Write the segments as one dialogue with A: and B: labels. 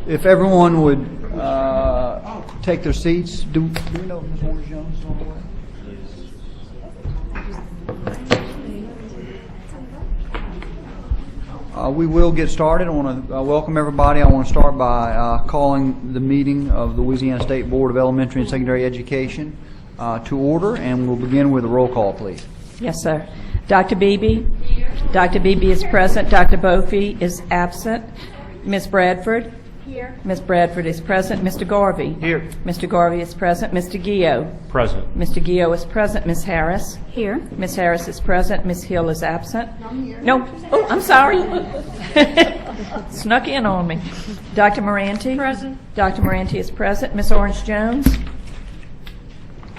A: If everyone would take their seats. Do we know if Ms. Orange-Jones is on the way? We will get started. I want to welcome everybody. I want to start by calling the meeting of the Louisiana State Board of Elementary and Secondary Education to order, and we'll begin with a roll call, please.
B: Yes, sir. Dr. Beebe? Here. Dr. Beebe is present. Dr. Bofi is absent. Ms. Bradford? Here. Ms. Bradford is present. Mr. Garvey?
C: Here.
B: Mr. Garvey is present. Mr. Gio?
C: Present.
B: Mr. Gio is present. Ms. Harris?
D: Here.
B: Ms. Harris is present. Ms. Hill is absent. I'm here. No. Oh, I'm sorry. Snuck in on me. Dr. Moranti? Present. Dr. Moranti is present. Ms. Orange-Jones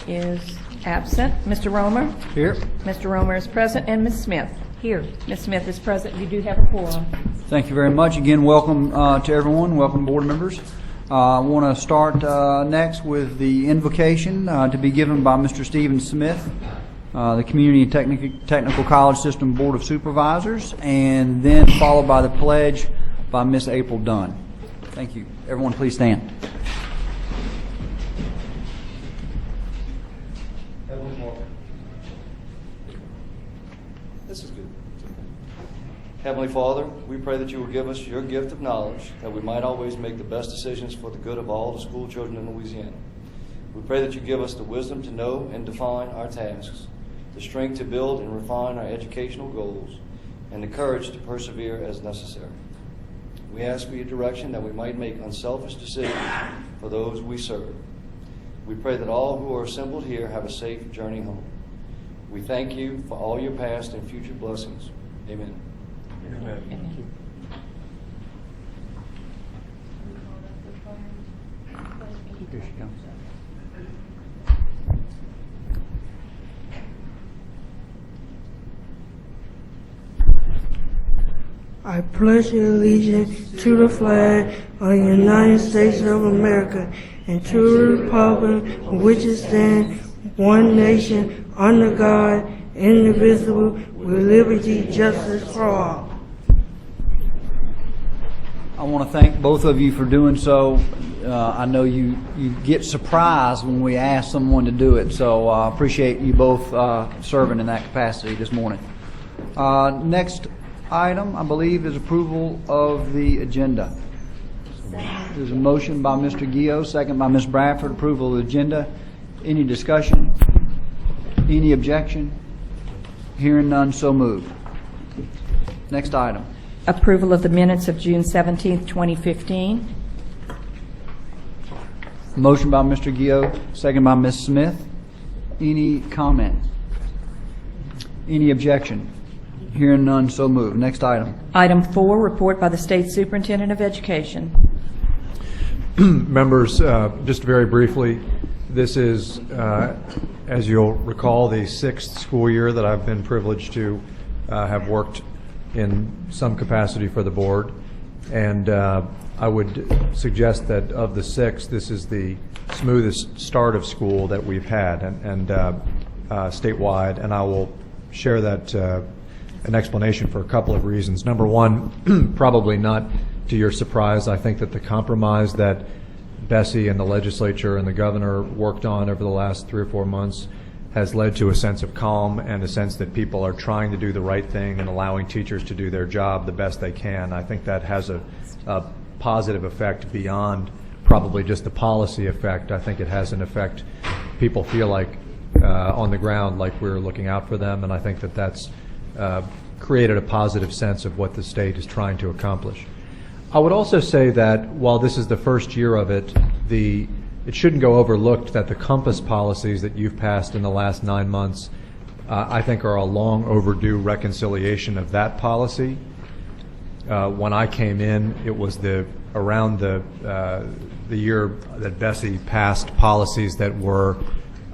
B: is absent. Mr. Romer? Here. Mr. Romer is present. And Ms. Smith? Here. Ms. Smith is present. You do have a quorum.
A: Thank you very much. Again, welcome to everyone. Welcome, board members. I want to start next with the invocation to be given by Mr. Stephen Smith, the Community and Technical College System Board of Supervisors, and then followed by the pledge by Miss April Dunn. Thank you. Everyone, please stand.
E: This is good. Heavenly Father, we pray that you will give us your gift of knowledge, that we might always make the best decisions for the good of all the school children in Louisiana. We pray that you give us the wisdom to know and define our tasks, the strength to build and refine our educational goals, and the courage to persevere as necessary. We ask for your direction that we might make unselfish decisions for those we serve. We pray that all who are assembled here have a safe journey home. We thank you for all your past and future blessings. Amen.
C: Amen.
A: Here she comes.
F: I pledge allegiance to the flag of the United States of America and to the republic which is stands one nation under God, indivisible, with liberty and justice for all.
A: I want to thank both of you for doing so. I know you get surprised when we ask someone to do it, so I appreciate you both serving in that capacity this morning. Next item, I believe, is approval of the agenda. There's a motion by Mr. Gio, second by Ms. Bradford, approval of the agenda. Any discussion? Any objection? Hearing none, so moved. Next item.
B: Approval of the minutes of June 17th, 2015.
A: Motion by Mr. Gio, second by Ms. Smith. Any comment? Any objection? Hearing none, so moved. Next item.
B: Item 4, report by the State Superintendent of Education.
C: Members, just very briefly, this is, as you'll recall, the 6th school year that I've been privileged to have worked in some capacity for the board. And I would suggest that of the 6, this is the smoothest start of school that we've had and statewide. And I will share that an explanation for a couple of reasons. Number one, probably not to your surprise, I think that the compromise that BESE and the legislature and the governor worked on over the last 3 or 4 months has led to a sense of calm and a sense that people are trying to do the right thing and allowing teachers to do their job the best they can. I think that has a positive effect beyond probably just the policy effect. I think it has an effect. People feel like on the ground like we're looking out for them, and I think that that's created a positive sense of what the state is trying to accomplish. I would also say that while this is the first year of it, it shouldn't go overlooked that the Compass policies that you've passed in the last 9 months, I think, are a long overdue reconciliation of that policy. When I came in, it was around the year that BESE passed policies that were,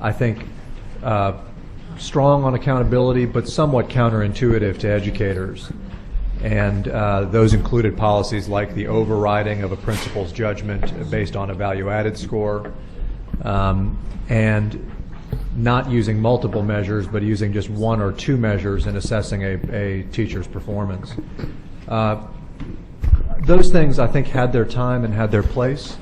C: I think, strong on accountability, but somewhat counterintuitive to educators. And those included policies like the overriding of a principal's judgment based on a value-added score, and not using multiple measures, but using just 1 or 2 measures in assessing a teacher's performance. those things, I think, had their time and had their place,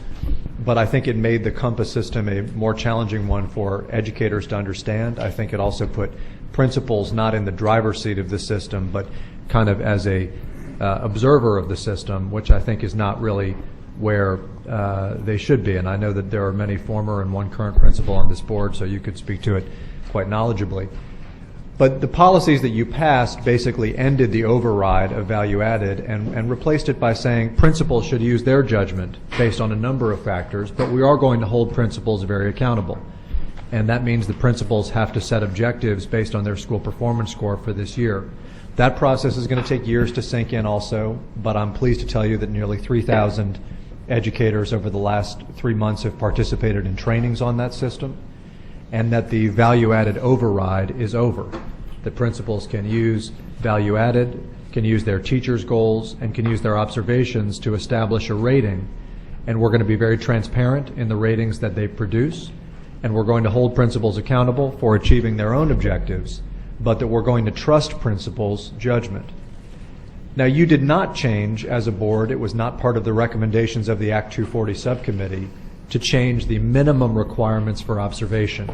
C: but I think it made the Compass system a more challenging one for educators to understand. I think it also put principals not in the driver's seat of the system, but kind of as a observer of the system, which I think is not really where they should be. And I know that there are many former and one current principal on this board, so you could speak to it quite knowledgeably. But the policies that you passed basically ended the override of value added and replaced it by saying principals should use their judgment based on a number of factors, but we are going to hold principals very accountable. And that means the principals have to set objectives based on their school performance score for this year. That process is going to take years to sink in also, but I'm pleased to tell you that nearly 3,000 educators over the last 3 months have participated in trainings on that system, and that the value-added override is over. The principals can use value-added, can use their teachers' goals, and can use their observations to establish a rating. And we're going to be very transparent in the ratings that they produce, and we're going to hold principals accountable for achieving their own objectives, but that we're going to trust principals' judgment. Now, you did not change as a board, it was not part of the recommendations of the Act 240 subcommittee, to change the minimum requirements for observation,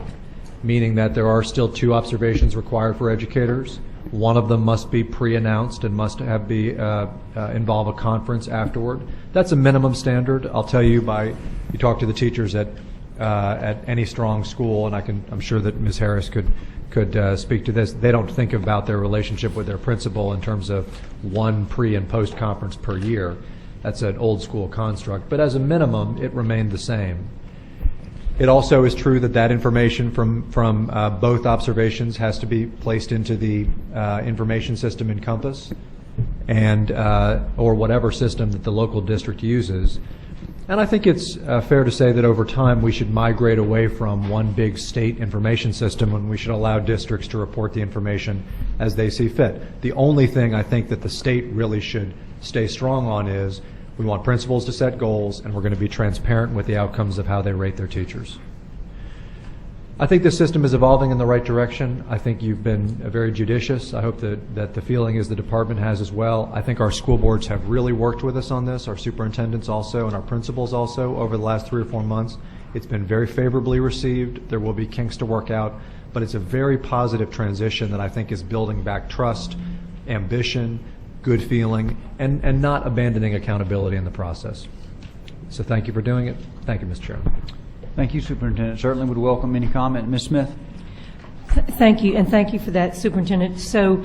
C: meaning that there are still 2 observations required for educators. One of them must be pre-announced and must involve a conference afterward. That's a minimum standard. I'll tell you, you talk to the teachers at any strong school, and I'm sure that Ms. Harris could speak to this. They don't think about their relationship with their principal in terms of 1 pre and post conference per year. That's an old school construct, but as a minimum, it remained the same. It also is true that information from both observations has to be placed into the information system in Compass, and or whatever system that the local district uses. And I think it's fair to say that over time we should migrate away from one big state information system, and we should allow districts to report the information as they see fit. The only thing I think that the state really should stay strong on is we want principals to set goals, and we're going to be transparent with the outcomes of how they rate their teachers. I think this system is evolving in the right direction. I think you've been very judicious. I hope that the feeling is the department has as well. I think our school boards have really worked with us on this, our superintendents also, and our principals also over the last 3 or 4 months. It's been very favorably received. There will be kinks to work out, but it's a very positive transition that I think is building back trust, ambition, good feeling, and not abandoning accountability in the process. So thank you for doing it. Thank you, Mr. Chairman.
A: Thank you, Superintendent. Certainly would welcome any comment. Ms. Smith?
B: Thank you, and thank you for that, Superintendent. So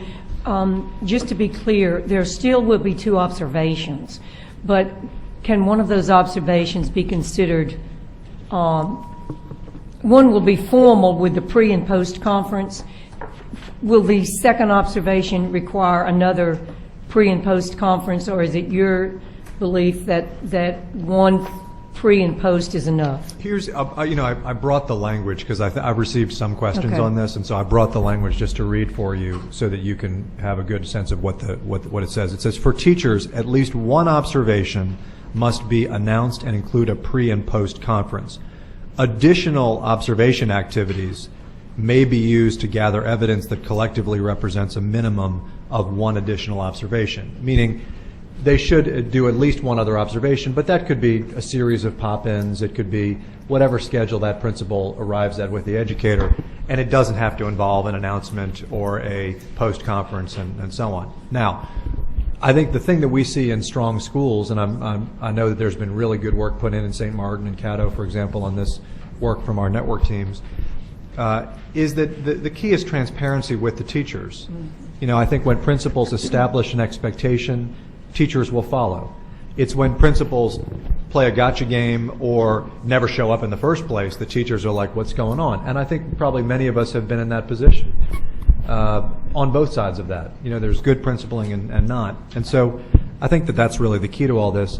B: just to be clear, there still will be 2 observations, but can one of those observations be considered, one will be formal with the pre and post conference. Will the second observation require another pre and post conference, or is it your belief that one pre and post is enough?
C: Here's, I brought the language because I've received some questions
B: Okay.
C: on this, and so I brought the language just to read for you so that you can have a good sense of what it says. It says, for teachers, at least one observation must be announced and include a pre and post conference. Additional observation activities may be used to gather evidence that collectively represents a minimum of 1 additional observation, meaning they should do at least 1 other observation, but that could be a series of pop-ins. It could be whatever schedule that principal arrives at with the educator, and it doesn't have to involve an announcement or a post-conference and so on. Now, I think the thing that we see in strong schools, and I know that there's been really good work put in St. Martin and Caddo, for example, on this work from our network teams, is that the key is transparency with the teachers. I think when principals establish an expectation, teachers will follow. It's when principals play a gotcha game or never show up in the first place that teachers are like, what's going on? And I think probably many of us have been in that position on both sides of that. There's good principling and not. And so I think that that's really the key to all this,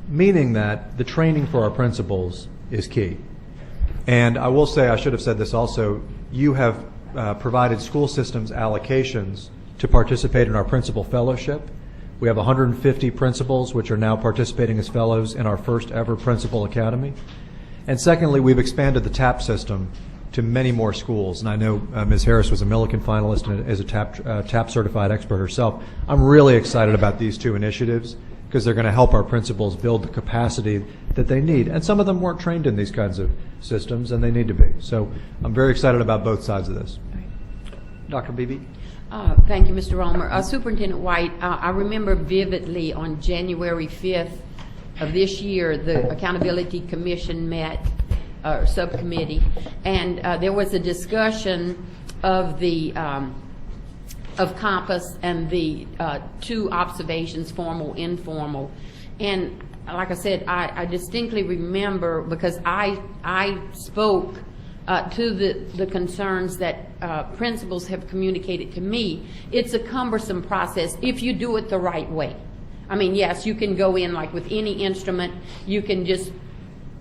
C: meaning that the training for our principals is key. And I will say, I should have said this also, you have provided school systems allocations to participate in our principal fellowship. We have 150 principals which are now participating as fellows in our first ever principal academy. And secondly, we've expanded the TAP system to many more schools. And I know Ms. Harris was a Millikan finalist and is a TAP certified expert herself. I'm really excited about these 2 initiatives because they're going to help our principals build the capacity that they need. And some of them weren't trained in these kinds of systems, and they need to be. So I'm very excited about both sides of this.
A: Dr. Beebe?
D: Thank you, Mr. Romer. Superintendent White, I remember vividly on January 5th of this year, the Accountability Commission met, subcommittee, and there was a discussion of the of Compass and the two observations, formal, informal. And like I said, I distinctly remember, because I spoke to the concerns that principals have communicated to me. It's a cumbersome process if you do it the right way. I mean, yes, you can go in like with any instrument, you can just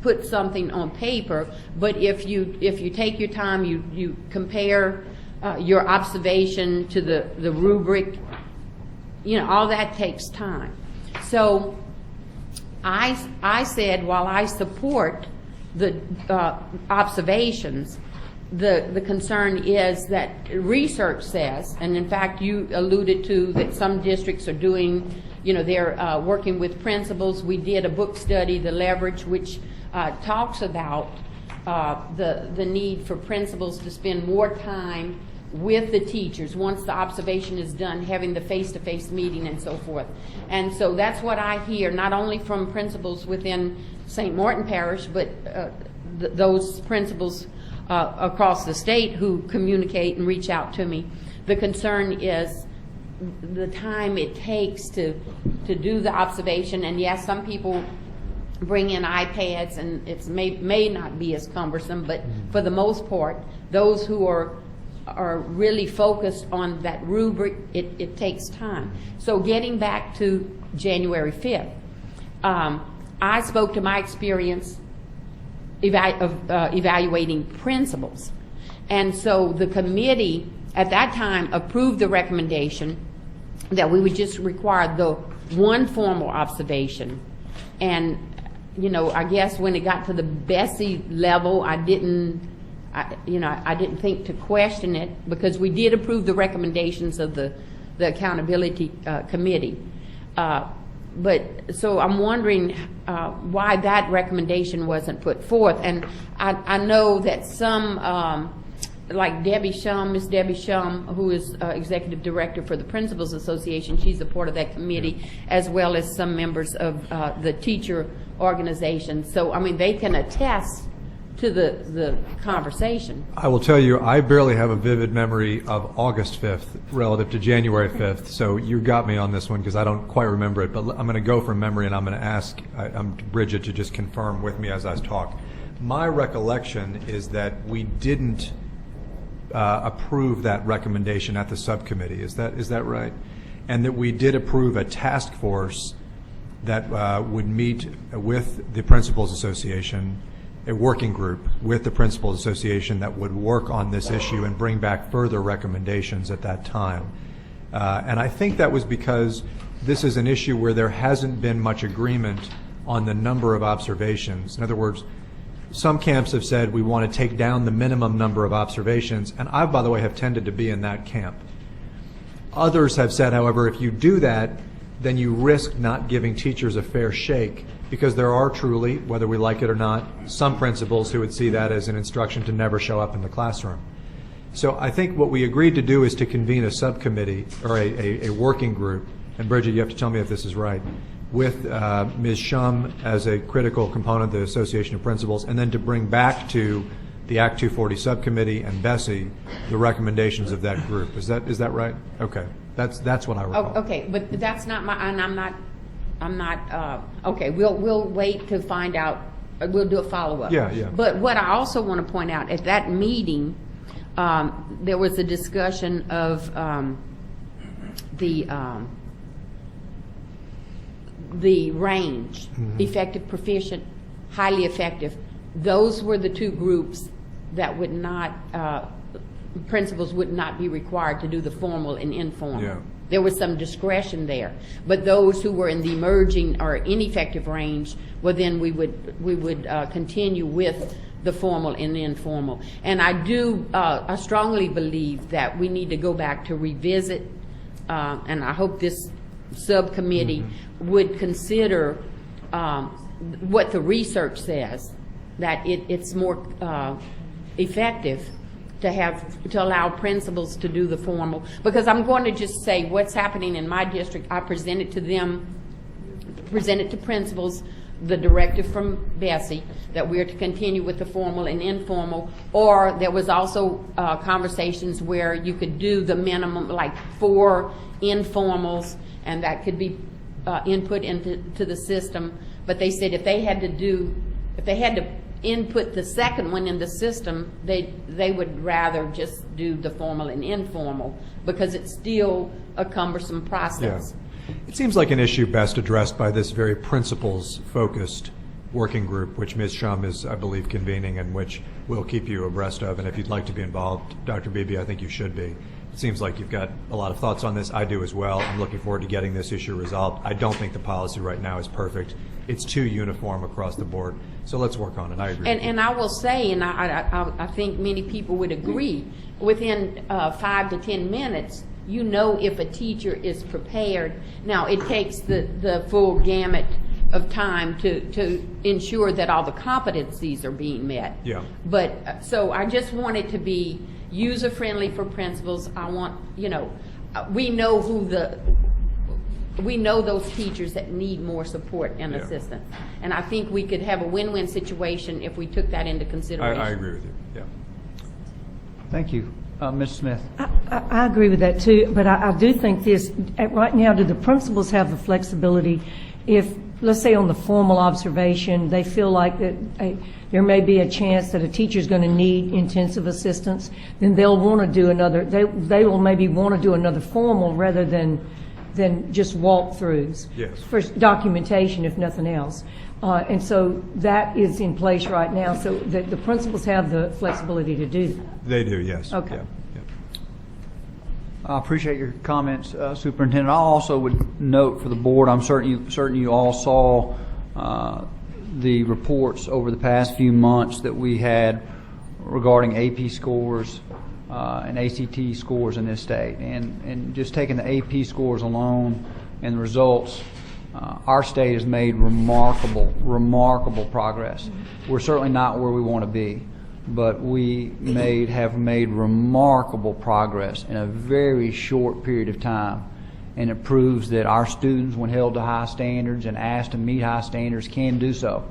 D: put something on paper, but if you take your time, you compare your observation to the rubric, all that takes time. So I said, while I support the observations, the concern is that research says, and in fact you alluded to that some districts are doing, they're working with principals. We did a book study, The Leverage, which talks about the need for principals to spend more time with the teachers once the observation is done, having the face-to-face meeting and so forth. And so that's what I hear, not only from principals within St. Martin Parish, but those principals across the state who communicate and reach out to me. The concern is the time it takes to do the observation. And yes, some people bring in iPads, and it may not be as cumbersome, but for the most part, those who are really focused on that rubric, it takes time. So getting back to January 5th, I spoke to my experience of evaluating principals. And so the committee at that time approved the recommendation that we would just require the one formal observation. And, I guess when it got to the BESE level, I didn't think to question it, because we did approve the recommendations of the Accountability Committee. But so I'm wondering why that recommendation wasn't put forth. And I know that some, like Debbie Shum, Miss Debbie Shum, who is Executive Director for the Principals Association, she's a part of that committee, as well as some members of the teacher organization. So, I mean, they can attest to the conversation. I
C: will tell you, I barely have a vivid memory of August 5th relative to January 5th, so you got me on this one because I don't quite remember it, but I'm going to go from memory and I'm going to ask Bridget to just confirm with me as I talk. My recollection is that we didn't approve that recommendation at the subcommittee. Is that right? And that we did approve a task force that would meet with the Principals Association, a working group with the Principals Association that would work on this issue and bring back further recommendations at that time. And I think that was because this is an issue where there hasn't been much agreement on the number of observations. In other words, some camps have said we want to take down the minimum number of observations, and I, by the way, have tended to be in that camp. Others have said, however, if you do that, then you risk not giving teachers a fair shake, because there are truly, whether we like it or not, some principals who would see that as an instruction to never show up in the classroom. So I think what we agreed to do is to convene a subcommittee or a working group, and Bridget, you have to tell me if this is right, with Ms. Shum as a critical component of the Association of Principals, and then to bring back to the Act 240 subcommittee and BESE the recommendations of that group. Is that right? Okay, that's what I recall.
D: Oh, okay, but that's not my, and I'm not. Okay, we'll wait to find out. We'll do a follow-up.
C: Yeah.
D: But what I also want to point out, at that meeting, there was a discussion of the range, effective, proficient, highly effective. Those were the two groups that would not, principals would not be required to do the formal and informal.
C: Yeah.
D: There was some discretion there, but those who were in the emerging or ineffective range, well, then we would continue with the formal and the informal. And I strongly believe that we need to go back to revisit, and I hope this subcommittee would consider what the research says, that it's more effective to allow principals to do the formal. Because I'm going to just say what's happening in my district. I present it to them, present it to principals, the directive from BESE that we're to continue with the formal and informal, or there was also conversations where you could do the minimum, like 4 informals, and that could be input into the system. But they said if they had to input the second one in the system, they would rather just do the formal and informal because it's still a cumbersome process.
C: Yeah. It seems like an issue best addressed by this very principles-focused working group, which Ms. Shum is, I believe, convening and which we'll keep you abreast of. And if you'd like to be involved, Dr. Beebe, I think you should be. It seems like you've got a lot of thoughts on this. I do as well. I'm looking forward to getting this issue resolved. I don't think the policy right now is perfect. It's too uniform across the board. So let's work on it. I agree.
D: And I will say, and I think many people would agree, within 5 to 10 minutes, you know if a teacher is prepared. Now, it takes the full gamut of time to ensure that all the competencies are being met.
C: Yeah.
D: But, so I just want it to be user-friendly for principals. I want, we know those teachers that need more support and assistance. And I think we could have a win-win situation if we took that into consideration.
C: I agree with you, yeah.
A: Thank you. Ms. Smith.
B: I agree with that too, but I do think this, right now, do the principals have the flexibility if, let's say on the formal observation, they feel like that there may be a chance that a teacher's going to need intensive assistance, then they'll want to do another, they will maybe want to do another formal rather than just walkthroughs.
C: Yes.
B: For documentation, if nothing else. And so that is in place right now, so that the principals have the flexibility to do that.
C: They do, yes.
B: Okay.
C: Yeah.
A: I appreciate your comments, Superintendent. I also would note for the board, I'm certain you all saw the reports over the past few months that we had regarding AP scores and ACT scores in this state. And just taking the AP scores alone and the results, our state has made remarkable progress. We're certainly not where we want to be, but we have made remarkable progress in a very short period of time. And it proves that our students, when held to high standards and asked to meet high standards, can do so.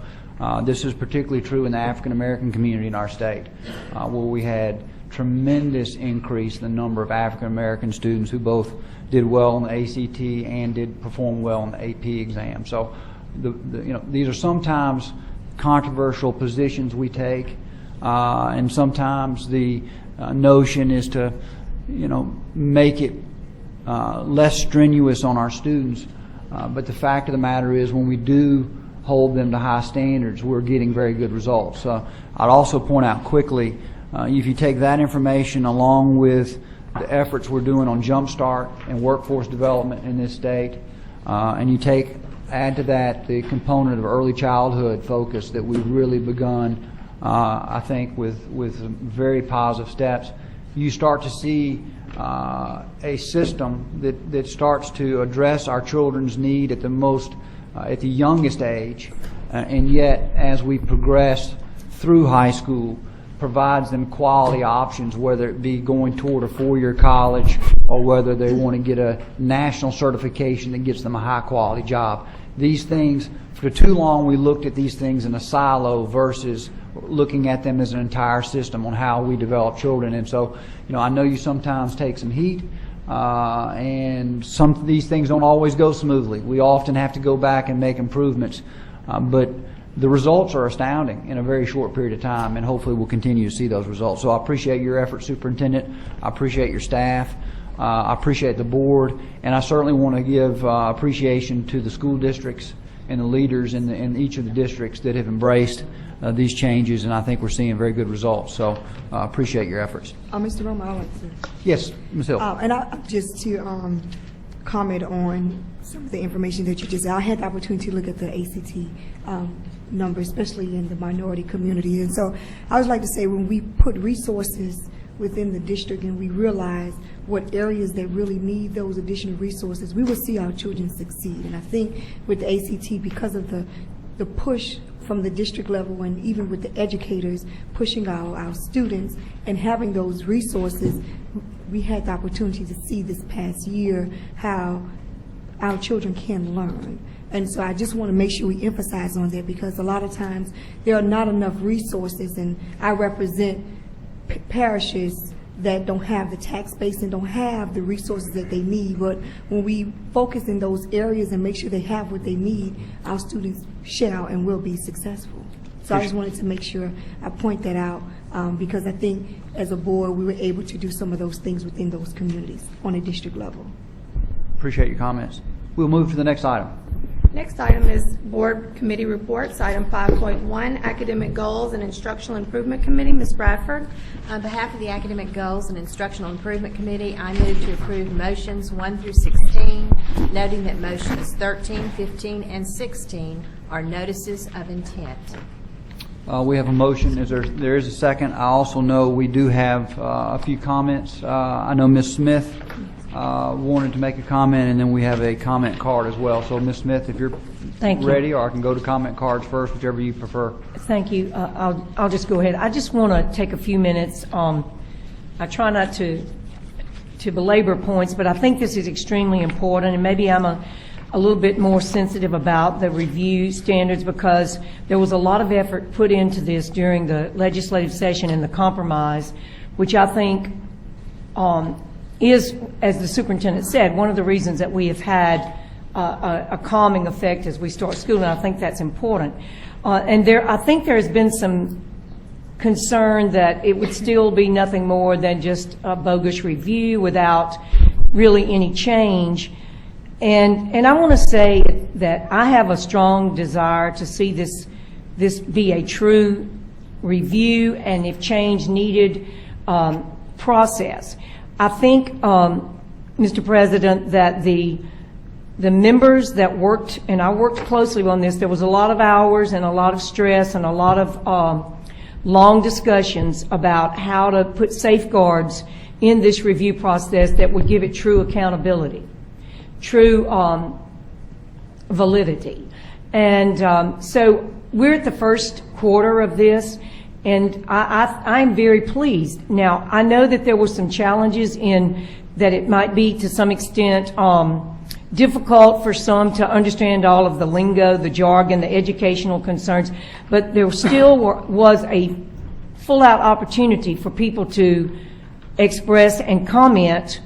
A: This is particularly true in the African American community in our state, where we had tremendous increase in the number of African American students who both did well in the ACT and did perform well in the AP exam. So, these are sometimes controversial positions we take, and sometimes the notion is to, make it less strenuous on our students. But the fact of the matter is, when we do hold them to high standards, we're getting very good results. I'd also point out quickly, if you take that information along with the efforts we're doing on Jumpstart and workforce development in this state, and you add to that the component of early childhood focus that we've really begun, I think, with very positive steps, you start to see a system that starts to address our children's need at the youngest age, and yet as we progress through high school, provides them quality options, whether it be going toward a 4-year college or whether they want to get a national certification that gets them a high-quality job. These things, for too long we looked at these things in a silo versus looking at them as an entire system on how we develop children. And so, I know you sometimes take some heat, and these things don't always go smoothly. We often have to go back and make improvements, but the results are astounding in a very short period of time, and hopefully we'll continue to see those results. So I appreciate your effort, Superintendent. I appreciate your staff. I appreciate the board, and I certainly want to give appreciation to the school districts and the leaders in each of the districts that have embraced these changes, and I think we're seeing very good results. So I appreciate your efforts.
G: Mr. Roma, I want to.
A: Yes, Ms. Hill.
G: And just to comment on some of the information that you just. I had the opportunity to look at the ACT numbers, especially in the minority community, and so I would like to say when we put resources within the district and we realize what areas that really need those additional resources, we will see our children succeed. And I think with the ACT, because of the push from the district level and even with the educators pushing our students and having those resources, we had the opportunity to see this past year how our children can learn. And so I just want to make sure we emphasize on that, because a lot of times there are not enough resources, and I represent parishes that don't have the tax base and don't have the resources that they need. But when we focus in those areas and make sure they have what they need, our students shall and will be successful. So I just wanted to make sure I point that out, because I think as a board we were able to do some of those things within those communities on a district level.
A: Appreciate your comments. We'll move to the next item.
H: Next item is Board Committee Reports, item 5.1, Academic Goals and Instructional Improvement Committee. Ms. Bradford.
I: On behalf of the Academic Goals and Instructional Improvement Committee, I move to approve motions 1 through 16, noting that motions 13, 15, and 16 are notices of intent.
A: We have a motion. There is a second. I also know we do have a few comments. I know Ms. Smith wanted to make a comment, and then we have a comment card as well. So, Ms. Smith, if you're ready, or I can go to comment cards first, whichever you prefer.
B: Thank you. I'll just go ahead. I just want to take a few minutes. I try not to belabor points, but I think this is extremely important, and maybe I'm a little bit more sensitive about the review standards, because there was a lot of effort put into this during the legislative session and the compromise, which I think is, as the superintendent said, one of the reasons that we have had a calming effect as we start school, and I think that's important. And I think there has been some concern that it would still be nothing more than just a bogus review without really any change. And I want to say that I have a strong desire to see this be a true review, and if change needed, process. I think, Mr. President, that the members that worked, and I worked closely on this, there was a lot of hours and a lot of stress and a lot of long discussions about how to put safeguards in this review process that would give it true accountability, true validity. And so we're at the first quarter of this, and I'm very pleased. Now, I know that there were some challenges in that it might be to some extent difficult for some to understand all of the lingo, the jargon, the educational concerns, but there still was a full-out opportunity for people to express and comment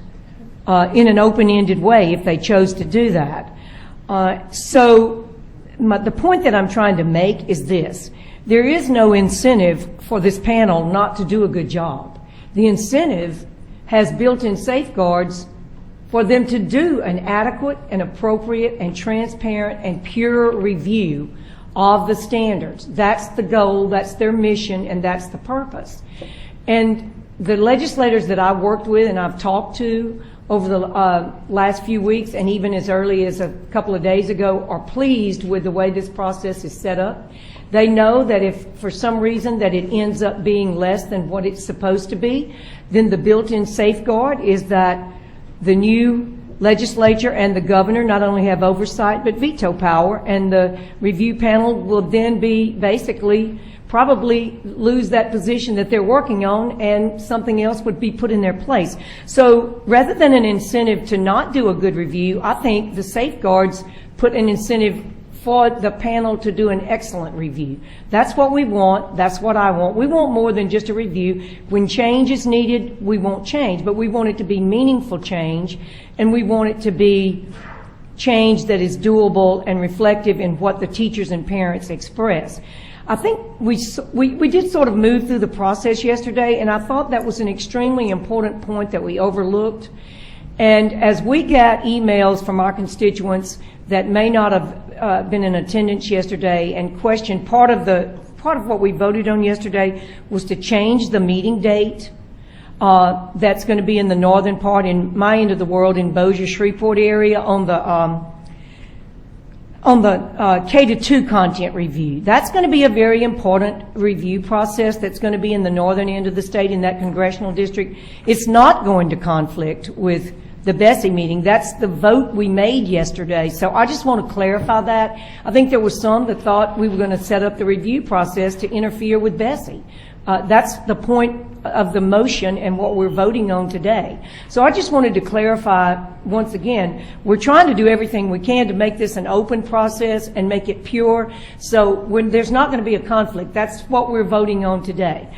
B: in an open-ended way if they chose to do that. The point that I'm trying to make is this. There is no incentive for this panel not to do a good job. The incentive has built-in safeguards for them to do an adequate and appropriate and transparent and pure review of the standards. That's the goal, that's their mission, and that's the purpose. And the legislators that I've worked with and I've talked to over the last few weeks, and even as early as a couple of days ago, are pleased with the way this process is set up. They know that if for some reason that it ends up being less than what it's supposed to be, then the built-in safeguard is that the new legislature and the governor not only have oversight but veto power, and the review panel will then be basically probably lose that position that they're working on, and something else would be put in their place. So rather than an incentive to not do a good review, I think the safeguards put an incentive for the panel to do an excellent review. That's what we want. That's what I want. We want more than just a review. When change is needed, we want change, but we want it to be meaningful change, and we want it to be change that is doable and reflective in what the teachers and parents express. I think we did sort of move through the process yesterday, and I thought that was an extremely important point that we overlooked. And as we got emails from our constituents that may not have been in attendance yesterday and questioned part of what we voted on yesterday was to change the meeting date. That's going to be in the northern part, in my end of the world, in Bossier Shreveport area, on the on the K-2 content review. That's going to be a very important review process that's going to be in the northern end of the state in that congressional district. It's not going to conflict with the BESE meeting. That's the vote we made yesterday. So I just want to clarify that. I think there was some that thought we were going to set up the review process to interfere with BESE. That's the point of the motion and what we're voting on today. So I just wanted to clarify once again, we're trying to do everything we can to make this an open process and make it pure. So when there's not going to be a conflict, that's what we're voting on today.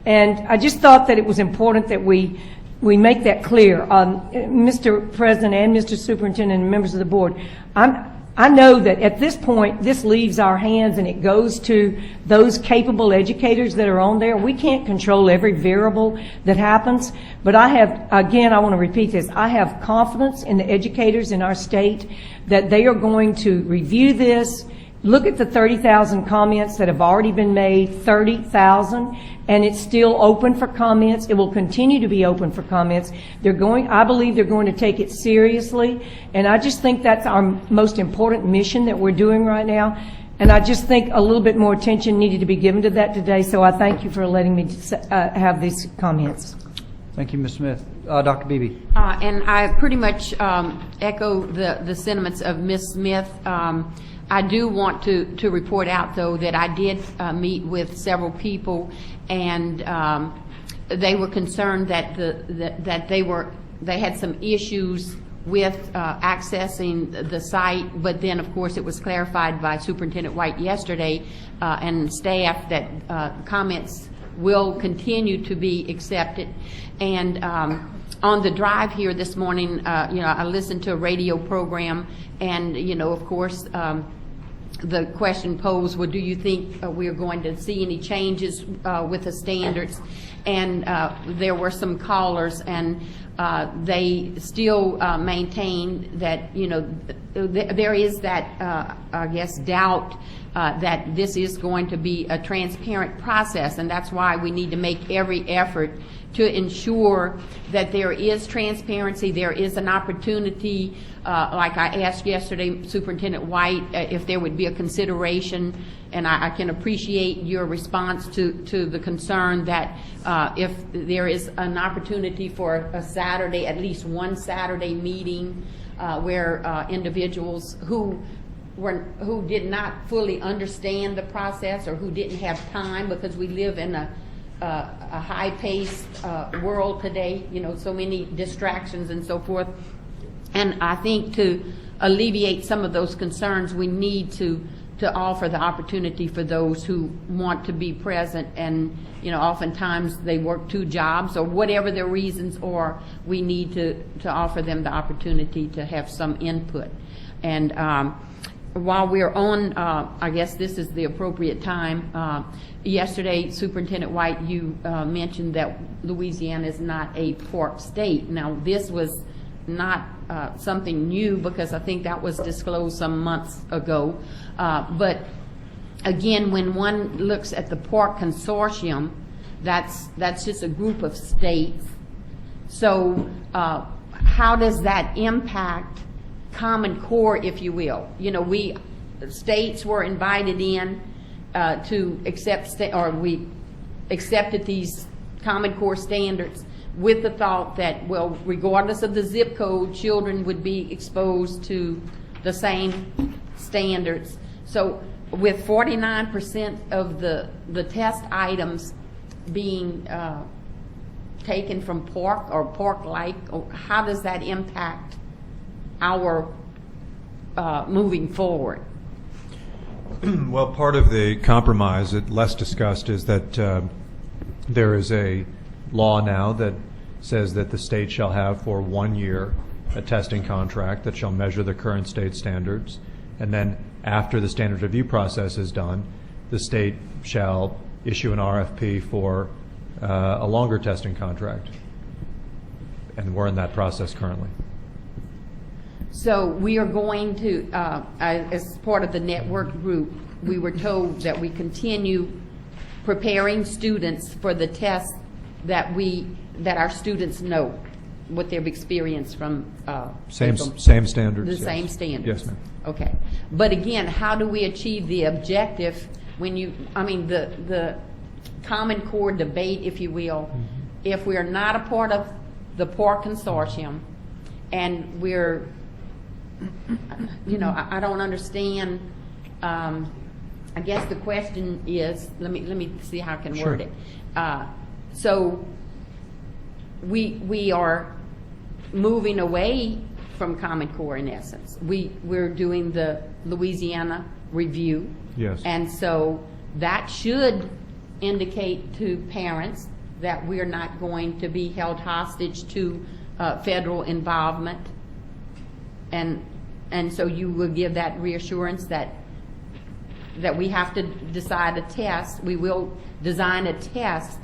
B: And I just thought that it was important that we make that clear. Mr. President and Mr. Superintendent and members of the board, I know that at this point, this leaves our hands and it goes to those capable educators that are on there. We can't control every variable that happens, but I want to repeat this, I have confidence in the educators in our state that they are going to review this, look at the 30,000 comments that have already been made, 30,000, and it's still open for comments. It will continue to be open for comments. I believe they're going to take it seriously, and I just think that's our most important mission that we're doing right now. And I just think a little bit more attention needed to be given to that today, so I thank you for letting me have these comments.
A: Thank you, Ms. Smith. Dr. Beebe.
D: And I pretty much echo the sentiments of Ms. Smith. I do want to report out, though, that I did meet with several people, and they were concerned that they had some issues with accessing the site, but then, of course, it was clarified by Superintendent White yesterday and staff that comments will continue to be accepted. And on the drive here this morning, I listened to a radio program, and, of course, the question posed, well, do you think we are going to see any changes with the standards? And there were some callers, and they still maintain that, there is that, I guess, doubt that this is going to be a transparent process, and that's why we need to make every effort to ensure that there is transparency, there is an opportunity, like I asked yesterday, Superintendent White, if there would be a consideration, and I can appreciate your response to the concern that if there is an opportunity for a Saturday, at least one Saturday meeting where individuals who did not fully understand the process or who didn't have time, because we live in a high-paced world today, so many distractions and so forth. And I think to alleviate some of those concerns, we need to offer the opportunity for those who want to be present, and oftentimes they work 2 jobs or whatever their reasons are. We need to offer them the opportunity to have some input. And while we're on, I guess this is the appropriate time. Yesterday, Superintendent White, you mentioned that Louisiana is not a pork state. Now, this was not something new, because I think that was disclosed some months ago. But again, when one looks at the pork consortium, that's just a group of states. So how does that impact Common Core, if you will? States were invited in to accept, or we accepted these Common Core standards with the thought that, well, regardless of the zip code, children would be exposed to the same standards. So with 49% of the test items being taken from pork or pork-like, how does that impact our moving forward?
C: Well, part of the compromise, less discussed, is that there is a law now that says that the state shall have for 1 year a testing contract that shall measure the current state standards, and then after the standard review process is done, the state shall issue an RFP for a longer testing contract, and we're in that process currently.
D: So we are going to, as part of the network group, we were told that we continue preparing students for the tests that our students know. what they've experienced from
C: Same
D: April?
C: standards.
D: The
C: yes.
D: same standards?
C: Yes, ma'am.
D: Okay. But again, how do we achieve the objective when the Common Core debate, if you will, if we are not a part of the POR consortium and we're, I don't understand, I guess the question is, let me see how I can word it. So we are moving away from Common Core in essence. We're doing the Louisiana review.
C: Yes.
D: And so that should indicate to parents that we're not going to be held hostage to federal involvement. And so you will give that reassurance that we have to decide a test. We will design a test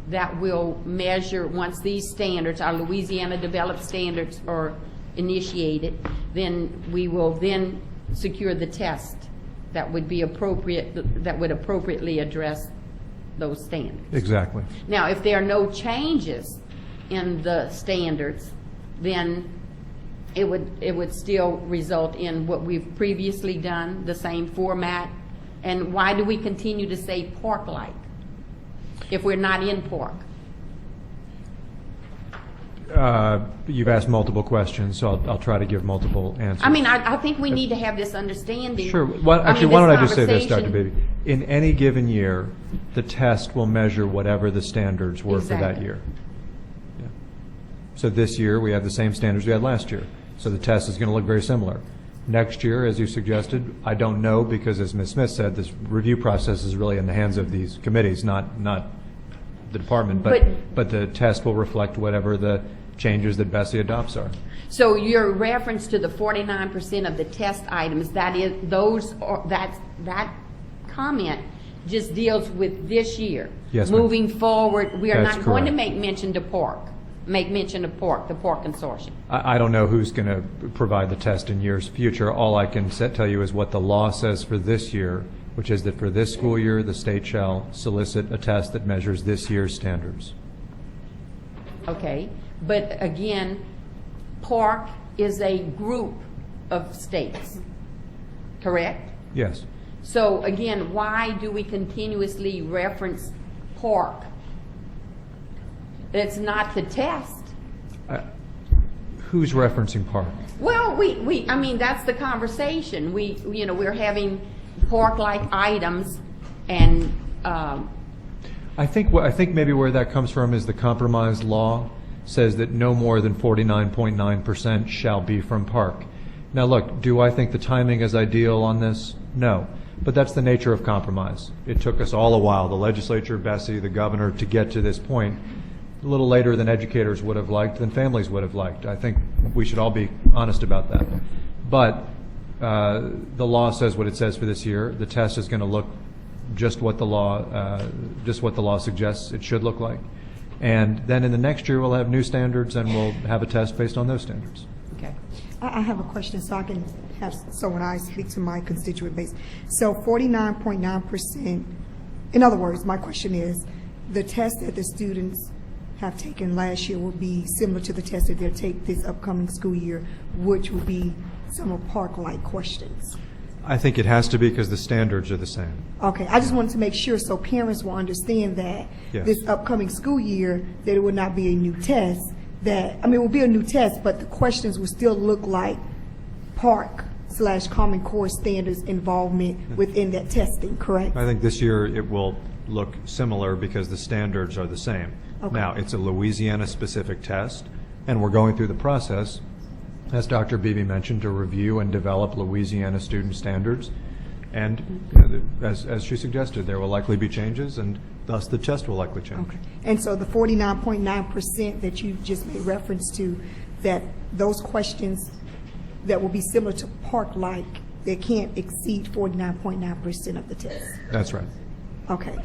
D: that will measure, once these standards, our Louisiana developed standards, are initiated, then we will then secure the test that would be appropriate, that would appropriately address those standards.
C: Exactly.
D: Now, if there are no changes in the standards, then it would still result in what we've previously done, the same format. And why do we continue to say park-like if we're not in park?
C: You've asked multiple questions, so I'll try to give multiple answers.
D: I mean, I think we need to have this understanding.
C: Sure. Well, actually,
D: this
C: why don't I just say this, Dr.
D: conversation-
C: Beebe? In any given year, the test will measure whatever the standards were for that
D: Exactly.
C: year. Yeah. So this year, we have the same standards we had last year. So the test is going to look very similar. Next year, as you suggested, I don't know, because as Ms. Smith said, this review process is really in the hands of these committees, not the department. But the test will reflect whatever the changes that BESE adopts are.
D: So your reference to the 49% of the test items, that comment just deals with this year.
C: Yes, ma'am.
D: Moving forward, we are
C: That's
D: not going to
C: correct.
D: make mention of PORC, the PORC consortium.
C: I don't know who's going to provide the test in years future. All I can tell you is what the law says for this year, which is that for this school year, the state shall solicit a test that measures this year's standards.
D: Okay, but again, PORC is a group of states, correct?
C: Yes.
D: So again, why do we continuously reference PORC? It's not the test.
C: Who's referencing PARC?
D: Well, I mean, that's the conversation. We're having PORC-like items, and
C: I think maybe where that comes from is the compromise law says that no more than 49.9% shall be from PARC. Now, look, do I think the timing is ideal on this? No. But that's the nature of compromise. It took us all a while, the legislature, BESE, the governor, to get to this point. A little later than educators would have liked, than families would have liked. I think we should all be honest about that. But the law says what it says for this year. The test is going to look just what the law suggests it should look like. And then in the next year, we'll have new standards, and we'll have a test based on those standards.
D: okay.
G: I have a question, so I can have, so when I speak to my constituent base. So 49.9%, in other words, my question is, the test that the students have taken last year will be similar to the test that they'll take this upcoming school year, which will be some of PARC-like questions.
C: I think it has to be because the standards are the same.
G: Okay, I just wanted to make sure so parents will understand that
C: Yes.
G: this upcoming school year, that it would not be a new test, it will be a new test, but the questions will still look like PARC/Common Core standards involvement within that testing, correct?
C: I think this year it will look similar because the standards are the same.
G: Okay.
C: Now, it's a Louisiana-specific test, and we're going through the process, as Dr. Beebe mentioned, to review and develop Louisiana student standards. And as she suggested, there will likely be changes, and thus the test will likely change.
G: Okay. And so the 49.9% that you just made reference to, that those questions that will be similar to PARC-like, they can't exceed 49.9% of the test.
C: That's right.
G: Okay.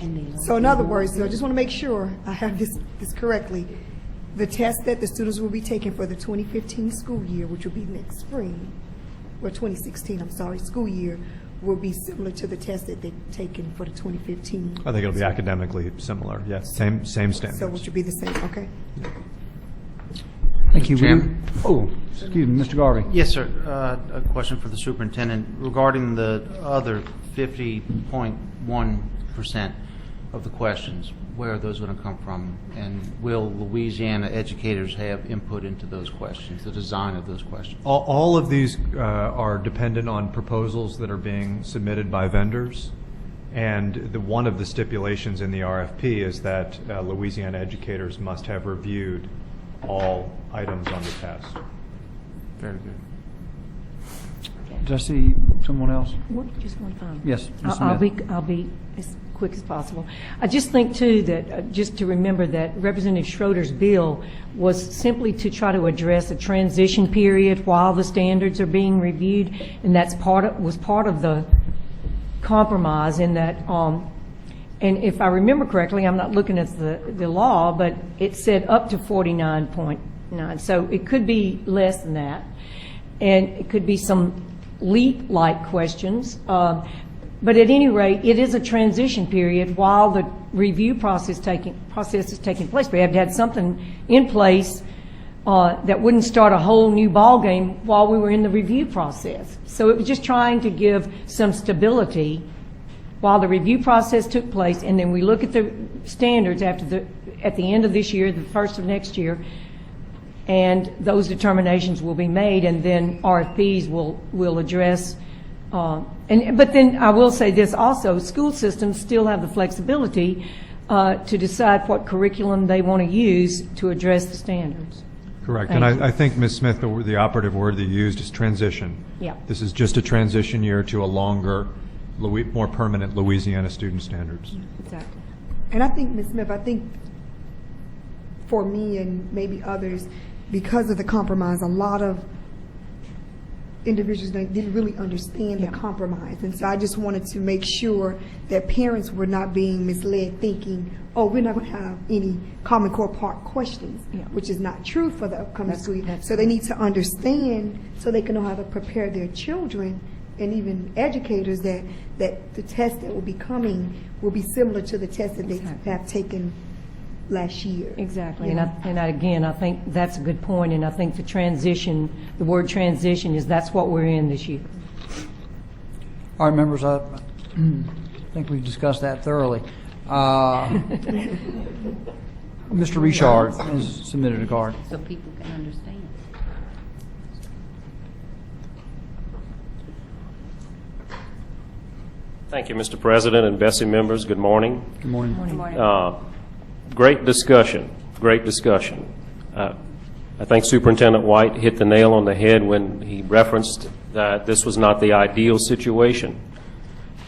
G: So in other words, I just want to make sure I have this correctly. The test that the students will be taking for the 2015 school year, which will be next spring, or 2016, I'm sorry, school year, will be similar to the test that they've taken for the 2015.
C: I think it'll be academically similar, yes. Same standards.
G: So which will be the same, okay?
A: Thank you.
J: Chairman?
A: Oh, excuse me, Mr. Garvey.
J: Yes, sir. A question for the superintendent regarding the other 50.1% of the questions. Where are those going to come from? And will Louisiana educators have input into those questions, the design of those questions?
C: All of these are dependent on proposals that are being submitted by vendors. And one of the stipulations in the RFP is that Louisiana educators must have reviewed all items on the test.
J: Very good.
A: Did I see someone else?
B: Just one thing.
A: Yes, Ms.
B: I'll
A: Smith.
B: be as quick as possible. I just think, too, that, just to remember that Representative Schroeder's bill was simply to try to address a transition period while the standards are being reviewed, and that's was part of the compromise in that, and if I remember correctly, I'm not looking at the law, but it said up to 49.9, so it could be less than that, and it could be some LEAP-like questions, but at any rate, it is a transition period while the review process is taking place. We have to have something in place that wouldn't start a whole new ballgame while we were in the review process. So it was just trying to give some stability while the review process took place, and then we look at the standards at the end of this year, the first of next year, and those determinations will be made, and then RFPs will address. But then I will say this also: school systems still have the flexibility to decide what curriculum they want to use to address the standards.
C: Correct.
B: Thank
C: And
B: you.
C: I think, Ms. Smith, the operative word that you used is transition.
B: Yeah.
C: This is just a transition year to a longer, more permanent Louisiana student standards.
B: Exactly.
G: And I think, Ms. Smith, I think for me and maybe others, because of the compromise, a lot of individuals didn't really understand the compromise. And so I just wanted to make sure that parents were not being misled thinking, oh, we're not going to have any Common Core Part questions, which is not true for the upcoming school year. So they need to understand so they can know how to prepare their children and even educators that the test that will be coming will be similar to the test that they have taken last year.
B: Exactly.
G: Yeah.
B: And again, I think that's a good point, and I think the word transition is what we're in this year.
A: All right, members, I think we've discussed that thoroughly. Mr. Richard has submitted a card.
D: So people can understand.
K: Thank you, Mr. President and BESE members. Good morning.
A: Good morning.
B: Good morning.
K: Great discussion. Great discussion. I think Superintendent White hit the nail on the head when he referenced that this was not the ideal situation.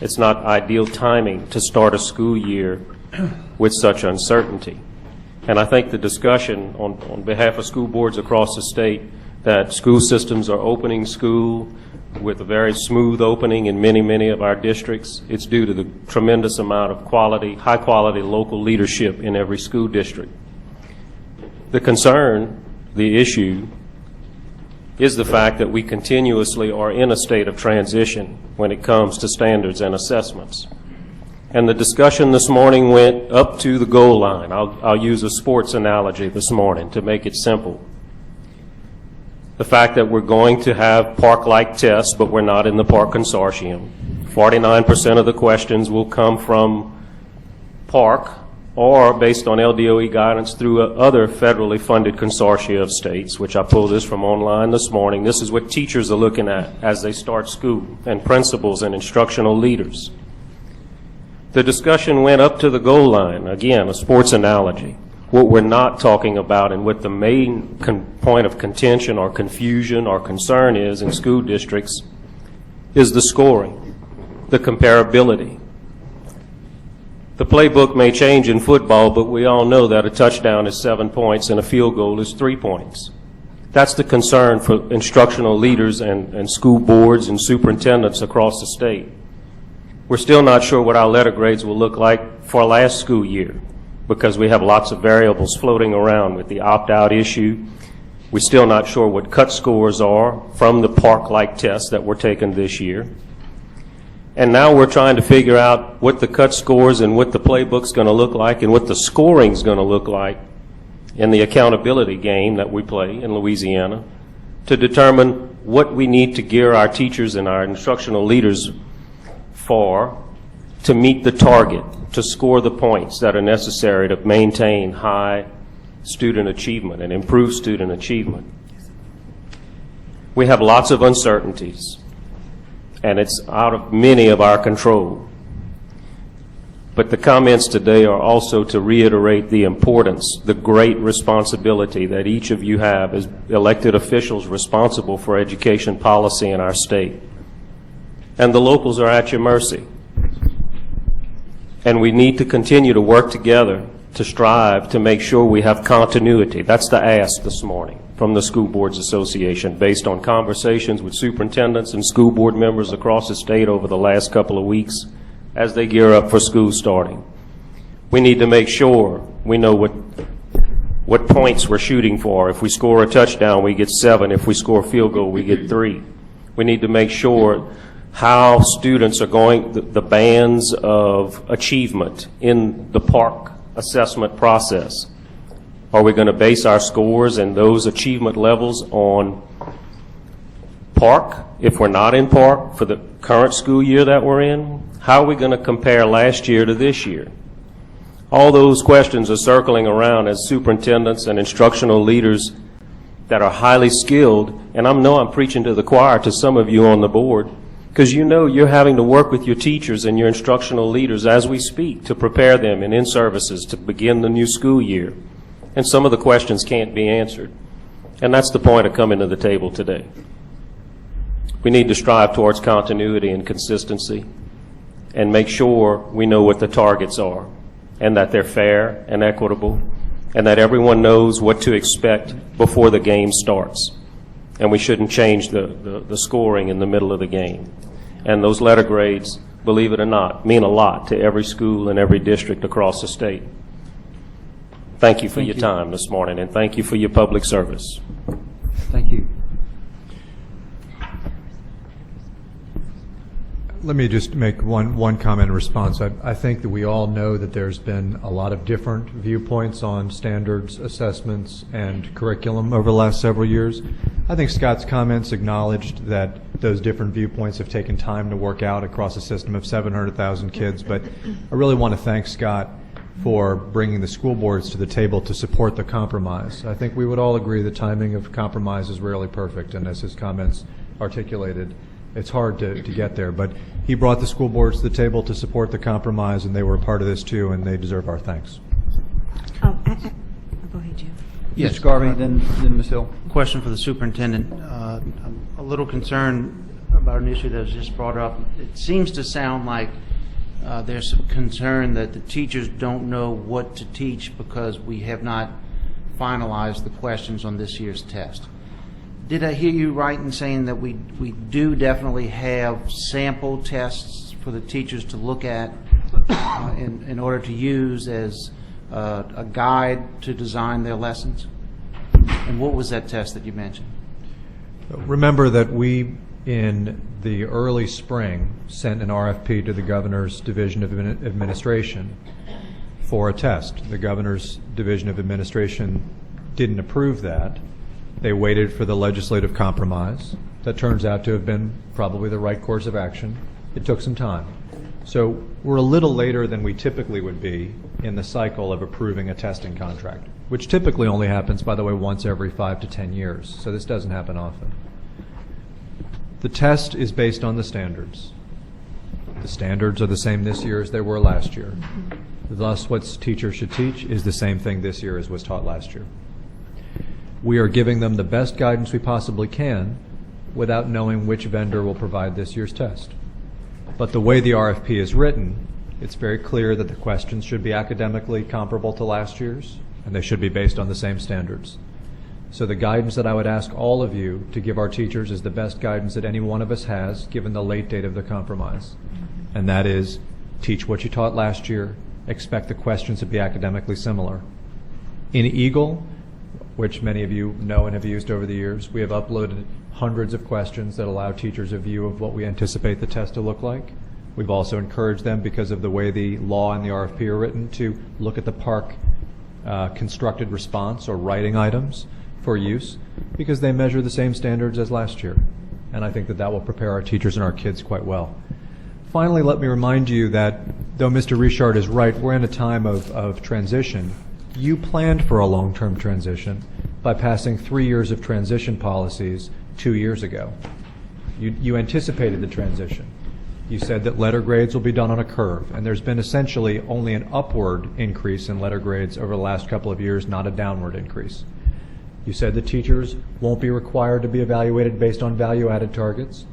K: It's not ideal timing to start a school year with such uncertainty. And I think the discussion on behalf of school boards across the state that school systems are opening school with a very smooth opening in many, many of our districts, it's due to the tremendous amount of quality, high-quality local leadership in every school district. The concern, the issue, is the fact that we continuously are in a state of transition when it comes to standards and assessments. And the discussion this morning went up to the goal line. I'll use a sports analogy this morning to make it simple. The fact that we're going to have park-like tests, but we're not in the park consortium. 49% of the questions will come from park or based on LDOE guidance through other federally funded consortia of states, which I pulled this from online this morning. This is what teachers are looking at as they start school, and principals and instructional leaders. The discussion went up to the goal line. Again, a sports analogy. What we're not talking about and what the main point of contention or confusion or concern is in school districts is the scoring, the comparability. The playbook may change in football, but we all know that a touchdown is 7 points and a field goal is 3 points. That's the concern for instructional leaders and school boards and superintendents across the state. We're still not sure what our letter grades will look like for last school year, because we have lots of variables floating around with the opt-out issue. We're still not sure what cut scores are from the park-like tests that were taken this year. And now we're trying to figure out what the cut scores and what the playbook's going to look like and what the scoring's going to look like in the accountability game that we play in Louisiana to determine what we need to gear our teachers and our instructional leaders for to meet the target, to score the points that are necessary to maintain high student achievement and improve student achievement. We have lots of uncertainties, and it's out of many of our control. But the comments today are also to reiterate the importance, the great responsibility that each of you have as elected officials responsible for education policy in our state. And the locals are at your mercy. And we need to continue to work together to strive to make sure we have continuity. That's the ask this morning from the School Boards Association, based on conversations with superintendents and school board members across the state over the last couple of weeks as they gear up for school starting. We need to make sure we know what points we're shooting for. If we score a touchdown, we get 7. If we score a field goal, we get 3. We need to make sure how students are going, the bands of achievement in the PARC assessment process. Are we going to base our scores and those achievement levels on PARC? If we're not in PARC for the current school year that we're in, how are we going to compare last year to this year? All those questions are circling around as superintendents and instructional leaders that are highly skilled, and I know I'm preaching to the choir to some of you on the board, because you know you're having to work with your teachers and your instructional leaders as we speak to prepare them in services to begin the new school year. And some of the questions can't be answered. And that's the point of coming to the table today. We need to strive towards continuity and consistency and make sure we know what the targets are and that they're fair and equitable and that everyone knows what to expect before the game starts. And we shouldn't change the scoring in the middle of the game. And those letter grades, believe it or not, mean a lot to every school and every district across the state. Thank you for your time this morning, and thank you for your public service.
A: Thank you.
C: Let me just make one comment in response. I think that we all know that there's been a lot of different viewpoints on standards, assessments, and curriculum over the last several years. I think Scott's comments acknowledged that those different viewpoints have taken time to work out across a system of 700,000 kids, but I really want to thank Scott for bringing the school boards to the table to support the compromise. I think we would all agree the timing of compromise is rarely perfect, and as his comments articulated, it's hard to get there, but he brought the school boards to the table to support the compromise, and they were a part of this too, and they deserve our thanks.
G: Go ahead, Jim.
J: Yes,
A: Mr. Garvey, then Ms. Hill.
J: Question for the superintendent. I'm a little concerned about an issue that was just brought up. It seems to sound like there's some concern that the teachers don't know what to teach because we have not finalized the questions on this year's test. Did I hear you right in saying that we do definitely have sample tests for the teachers to look at in order to use as a guide to design their lessons? And what was that test that you mentioned?
C: Remember that we, in the early spring, sent an RFP to the Governor's Division of Administration for a test. The Governor's Division of Administration didn't approve that. They waited for the legislative compromise. That turns out to have been probably the right course of action. It took some time. So we're a little later than we typically would be in the cycle of approving a testing contract, which typically only happens, by the way, once every 5 to 10 years. So this doesn't happen often. The test is based on the standards. The standards are the same this year as they were last year. Thus, what teachers should teach is the same thing this year as was taught last year. We are giving them the best guidance we possibly can without knowing which vendor will provide this year's test. But the way the RFP is written, it's very clear that the questions should be academically comparable to last year's, and they should be based on the same standards. So the guidance that I would ask all of you to give our teachers is the best guidance that any one of us has, given the late date of the compromise. And that is, teach what you taught last year, expect the questions to be academically similar. In Eagle, which many of you know and have used over the years, we have uploaded hundreds of questions that allow teachers a view of what we anticipate the test to look like. We've also encouraged them, because of the way the law and the RFP are written, to look at the PARC constructed response or writing items for use because they measure the same standards as last year. And I think that that will prepare our teachers and our kids quite well. Finally, let me remind you that though Mr. Richard is right, we're in a time of transition. You planned for a long-term transition by passing 3 years of transition policies 2 years ago. You anticipated the transition. You said that letter grades will be done on a curve, and there's been essentially only an upward increase in letter grades over the last couple of years, not a downward increase. You said that teachers won't be required to be evaluated based on value-added targets.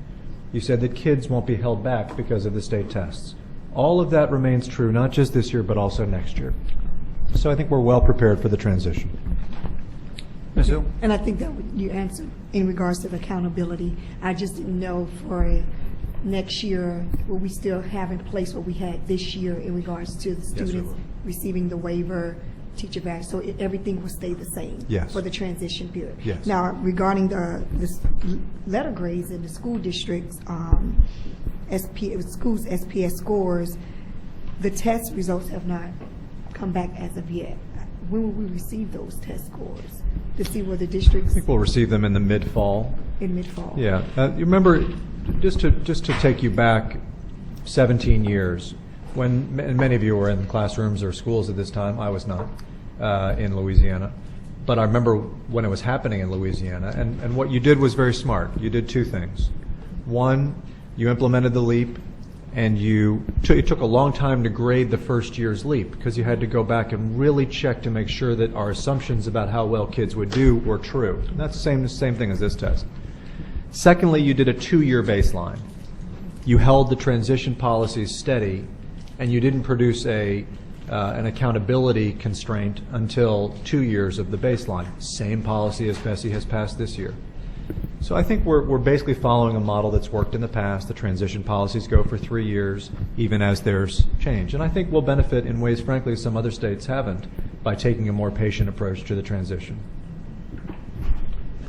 C: You said that kids won't be held back because of the state tests. All of that remains true, not just this year, but also next year. So I think we're well prepared for the transition.
A: Ms. Hill?
G: And I think that you answered in regards to the accountability. I just didn't know for next year, will we still have in place what we had this year in regards to the students receiving the waiver, teacher badge, so everything will stay the same
C: Yes.
G: for the transition period.
C: Yes.
G: Now, regarding the letter grades in the school districts, schools' SPS scores, the test results have not come back as of yet. When will we receive those test scores to see where the districts
C: I think we'll receive them in the mid-fall.
G: in mid-fall?
C: Yeah. You remember, just to take you back 17 years, when and many of you were in classrooms or schools at this time. I was not in Louisiana. But I remember when it was happening in Louisiana. And what you did was very smart. You did two things. One, you implemented the LEAP, and it took a long time to grade the first year's LEAP because you had to go back and really check to make sure that our assumptions about how well kids would do were true. And that's the same thing as this test. Secondly, you did a 2-year baseline. You held the transition policies steady, and you didn't produce an accountability constraint until 2 years of the baseline. Same policy as BESE has passed this year. So I think we're basically following a model that's worked in the past. The transition policies go for 3 years, even as there's change. And I think we'll benefit in ways, frankly, some other states haven't, by taking a more patient approach to the transition.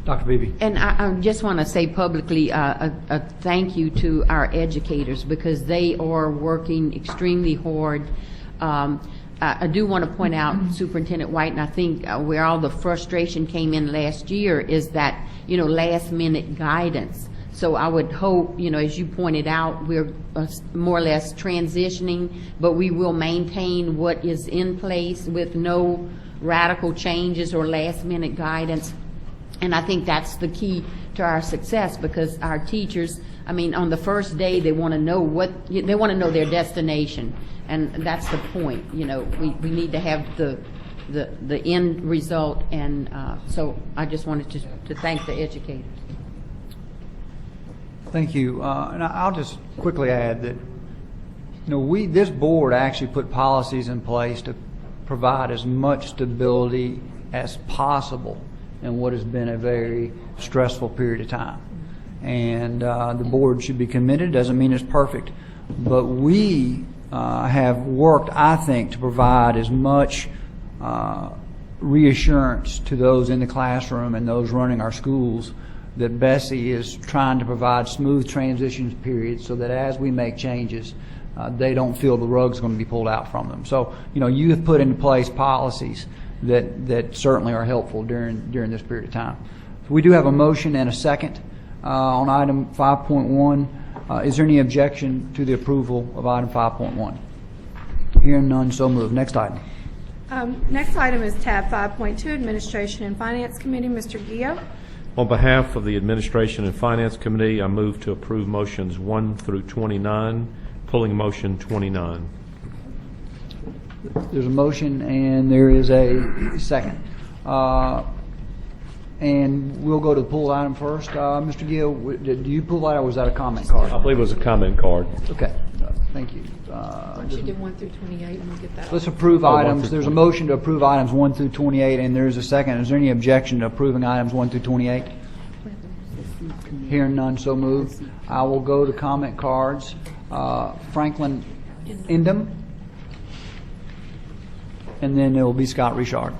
A: Dr. Beebe?
D: And I just want to say publicly a thank you to our educators because they are working extremely hard. I do want to point out, Superintendent White, and I think where all the frustration came in last year is that, last-minute guidance. So I would hope, as you pointed out, we're more or less transitioning, but we will maintain what is in place with no radical changes or last-minute guidance. And I think that's the key to our success because our teachers, on the first day, they want to know they want to know their destination. And that's the point. We need to have the end result. And so I just wanted to thank the educators.
A: Thank you. And I'll just quickly add that, this board actually put policies in place to provide as much stability as possible in what has been a very stressful period of time. And the board should be committed. Doesn't mean it's perfect. But we have worked, I think, to provide as much reassurance to those in the classroom and those running our schools that BESE is trying to provide smooth transition periods so that as we make changes, they don't feel the rug's going to be pulled out from them. So, you have put into place policies that certainly are helpful during this period of time. So we do have a motion and a second on item 5.1. Is there any objection to the approval of item 5.1? Hearing none, so moved. Next item.
H: Next item is tab 5.2, Administration and Finance Committee. Mr. Gio.
L: On behalf of the Administration and Finance Committee, I move to approve motions 1 through 29, pulling motion 29.
A: There's a motion and there is a second. And we'll go to the pulled item first. Mr. Gill, did you pull that or was that a comment card?
L: I believe it was a comment card.
A: Okay, thank you.
H: Once you do 1 through 28, and we'll get that.
A: Let's approve items. There's a motion to approve items 1 through 28 and there's a second. Is there any objection to approving items 1 through 28? Hearing none, so moved. I will go to comment cards. Franklin Indem. And then it will be Scott Richard.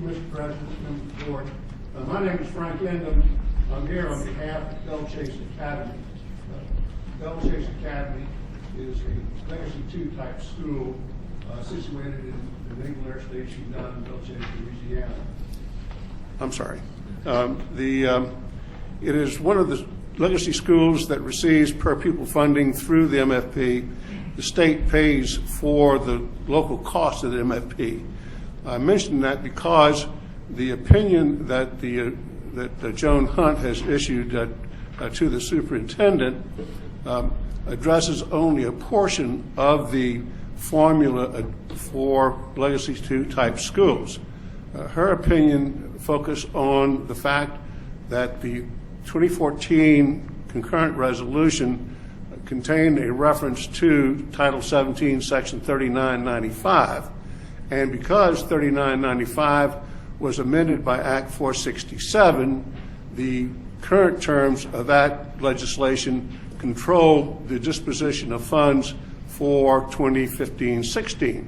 M: Mr. President, members of the board, My name is Frank Endem. I'm here on behalf of Belle Chase Academy. Belle Chase Academy is a Legacy 2 type school situated in the Naval Air Station down in Belle Chase, Louisiana. I'm sorry. It is one of the legacy schools that receives per pupil funding through the MFP. The state pays for the local cost of the MFP. I mention that because the opinion that Joan Hunt has issued to the superintendent addresses only a portion of the formula for Legacy 2 type schools. Her opinion focused on the fact that the 2014 concurrent resolution contained a reference to Title 17, Section 3995, and because 3995 was amended by Act 467, the current terms of that legislation control the disposition of funds for 2015-16.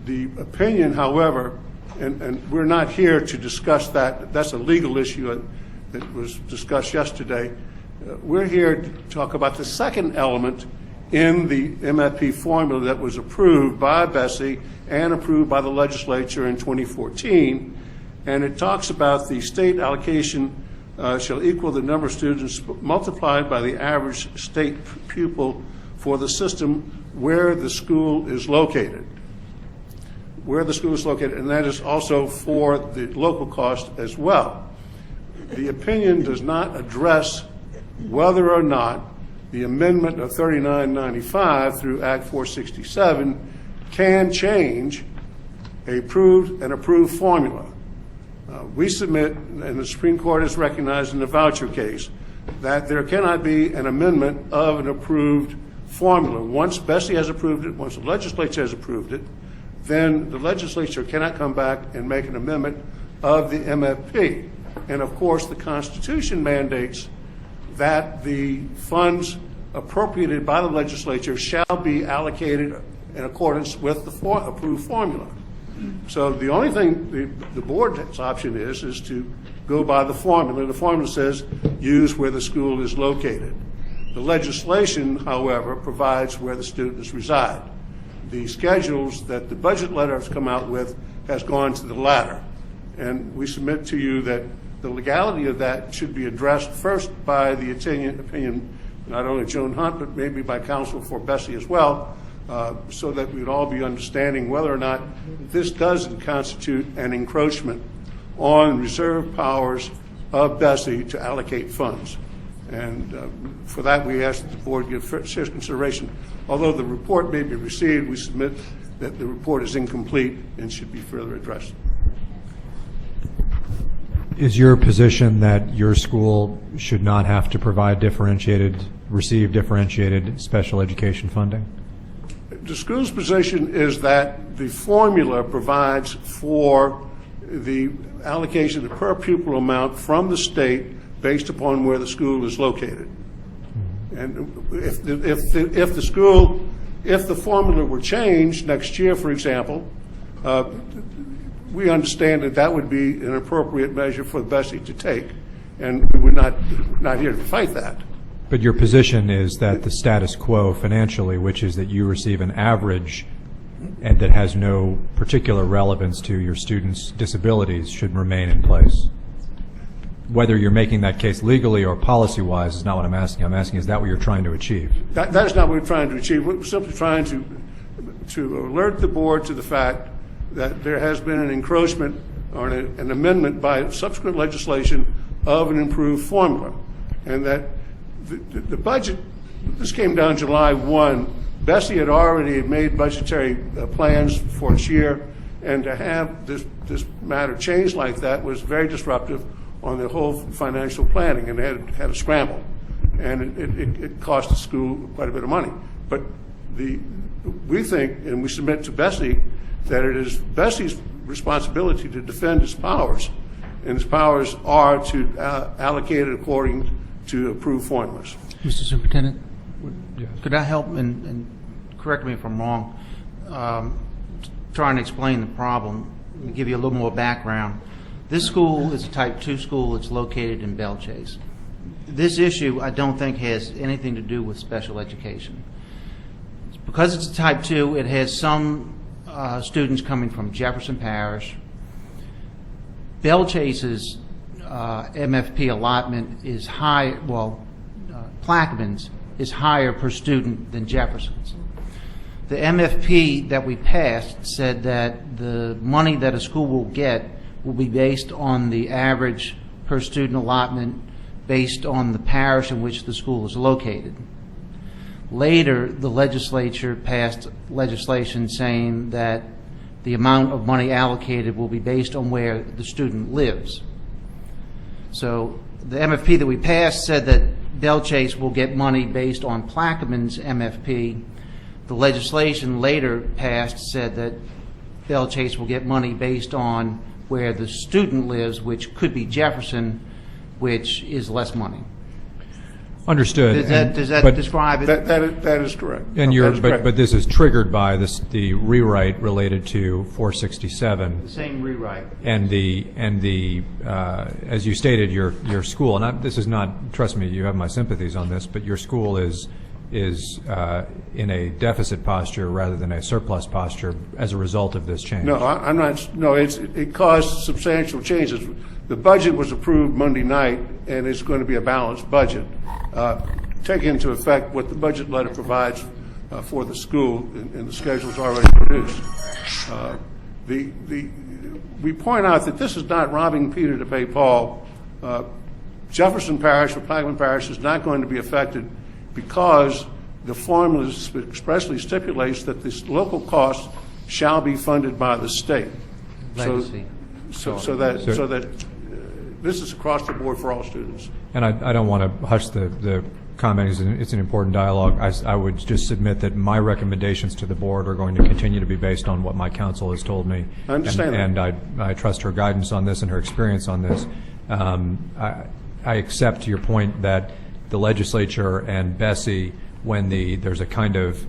M: The opinion, however, and we're not here to discuss that. That's a legal issue that was discussed yesterday. We're here to talk about the second element in the MFP formula that was approved by BESE and approved by the legislature in 2014. And it talks about the state allocation shall equal the number of students multiplied by the average state pupil for the system where the school is located. Where the school is located, and that is also for the local cost as well. The opinion does not address whether or not the amendment of 3995 through Act 467 can change an approved formula. We submit, and the Supreme Court has recognized in the voucher case, that there cannot be an amendment of an approved formula. Once BESE has approved it, once the legislature has approved it, then the legislature cannot come back and make an amendment of the MFP. And of course, the Constitution mandates that the funds appropriated by the legislature shall be allocated in accordance with the approved formula. So the only thing the board's option is to go by the formula. The formula says use where the school is located. The legislation, however, provides where the students reside. The schedules that the budget letter has come out with has gone to the latter. And we submit to you that the legality of that should be addressed first by the opinion not only Joan Hunt, but maybe by counsel for BESE as well, so that we'd all be understanding whether or not this doesn't constitute an encroachment on reserve powers of BESE to allocate funds. And for that, we ask that the board give serious consideration. Although the report may be received, we submit that the report is incomplete and should be further addressed.
C: Is your position that your school should not have to receive differentiated special education funding?
M: The school's position is that the formula provides for the allocation of per pupil amount from the state based upon where the school is located. And if the formula were changed next year, for example, we understand that that would be an appropriate measure for BESE to take, and we're not here to fight that.
C: But your position is that the status quo financially, which is that you receive an average and that has no particular relevance to your students' disabilities, should remain in place. Whether you're making that case legally or policy-wise is not what I'm asking. I'm asking, is that what you're trying to achieve?
M: That is not what we're trying to achieve. We're simply trying to alert the board to the fact that there has been an encroachment or an amendment by subsequent legislation of an improved formula, and that the budget, this came down July 1. BESE had already made budgetary plans for its year, and to have this matter changed like that was very disruptive on the whole financial planning, and they had a scramble, and it cost the school quite a bit of money. But we think, and we submit to BESE, that it is BESE's responsibility to defend its powers, and its powers are to allocate it according to approved formulas.
J: Mr. Superintendent, could I help, and correct me if I'm wrong, trying to explain the problem, give you a little more background. This school is a type 2 school. It's located in Belle Chase. This issue, I don't think, has anything to do with special education. Because it's a type 2, it has some students coming from Jefferson Parish. Belle Chase's MFP allotment is high, Plaquemines is higher per student than Jefferson's. The MFP that we passed said that the money that a school will get will be based on the average per student allotment based on the parish in which the school is located. Later, the legislature passed legislation saying that the amount of money allocated will be based on where the student lives. So the MFP that we passed said that Belle Chase will get money based on Plaquemines' MFP. The legislation later passed said that Belle Chase will get money based on where the student lives, which could be Jefferson, which is less money.
C: Understood.
J: Does that describe it?
M: That is correct.
C: And
M: That is correct.
C: but this is triggered by the rewrite related to 467.
J: The same rewrite.
C: And as you stated, your school, and this is not, trust me, you have my sympathies on this, but your school is in a deficit posture rather than a surplus posture as a result of this change.
M: No, I'm not. No, it caused substantial changes. The budget was approved Monday night, and it's going to be a balanced budget, taking into effect what the budget letter provides for the school, and the schedule is already produced. We point out that this is not robbing Peter to pay Paul. Jefferson Parish or Plaquemine Parish is not going to be affected because the formula expressly stipulates that this local cost shall be funded by the state. So that this is across the board for all students.
C: And I don't want to hush the comment. It's an important dialogue. I would just submit that my recommendations to the board are going to continue to be based on what my counsel has told me.
M: I understand
C: and I trust her guidance on this and her experience on this. I accept your point that the legislature and BESE, when there's a kind of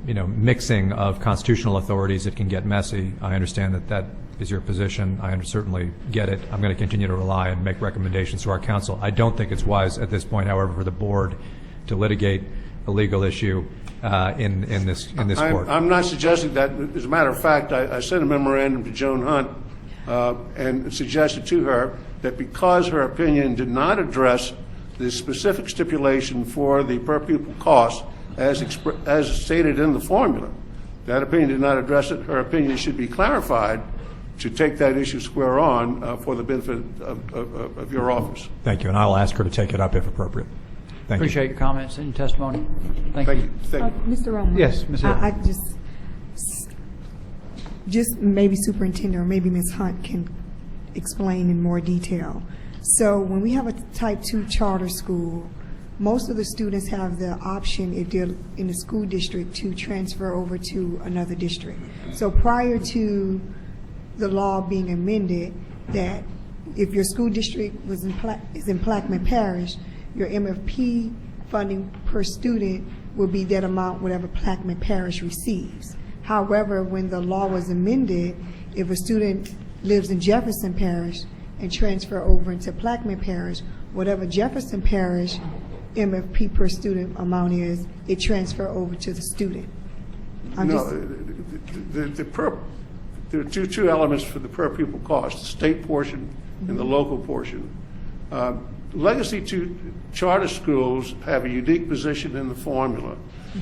C: mixing of constitutional authorities, it can get messy. I understand that is your position. I certainly get it. I'm going to continue to rely and make recommendations to our council. I don't think it's wise at this point, however, for the board to litigate a legal issue in this court.
M: I'm not suggesting that. As a matter of fact, I sent a memorandum to Joan Hunt and suggested to her that because her opinion did not address the specific stipulation for the per pupil cost as stated in the formula, that opinion did not address it. Her opinion should be clarified to take that issue square on for the benefit of your office.
C: Thank you, and I'll ask her to take it up if appropriate. Thank you.
A: Appreciate your comments and your testimony. Thank you.
M: Thank you.
G: Mr. Roman.
A: Yes, Ms. Hill.
G: I just maybe Superintendent or maybe Ms. Hunt can explain in more detail. So when we have a type 2 charter school, most of the students have the option, if they're in the school district, to transfer over to another district. So prior to the law being amended, that if your school district is in Plaquemine Parish, your MFP funding per student will be that amount whatever Plaquemine Parish receives. However, when the law was amended, if a student lives in Jefferson Parish and transfer over into Plaquemine Parish, whatever Jefferson Parish MFP per student amount is, it transfer over to the student.
M: There are two elements for the per pupil cost: the state portion and the local portion. Legacy 2 charter schools have a unique position in the formula,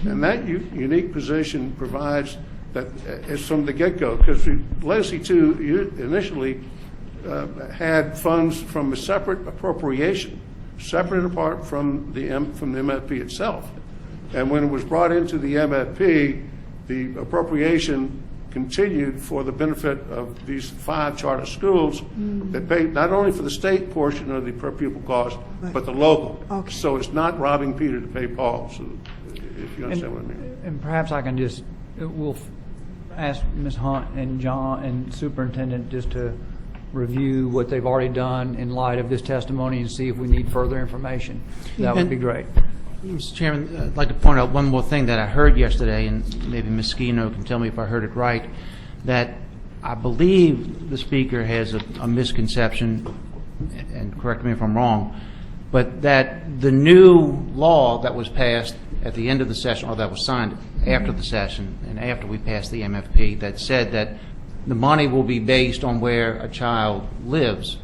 M: and that unique position provides that it's from the get-go, because Legacy 2 initially had funds from a separate appropriation, separate and apart from the MFP itself. And when it was brought into the MFP, the appropriation continued for the benefit of these 5 charter schools that pay not only for the state portion of the per pupil cost, but the local.
G: Okay.
M: So it's not robbing Peter to pay Paul, so if you understand what I mean.
A: And perhaps I can we'll ask Ms. Hunt and John and Superintendent just to review what they've already done in light of this testimony and see if we need further information. That would be great.
J: Mr. Chairman, I'd like to point out one more thing that I heard yesterday, and maybe Ms. Skino can tell me if I heard it right, that I believe the speaker has a misconception, and correct me if I'm wrong, but that the new law that was passed at the end of the session, or that was signed after the session and after we passed the MFP, that said that the money will be based on where a child lives.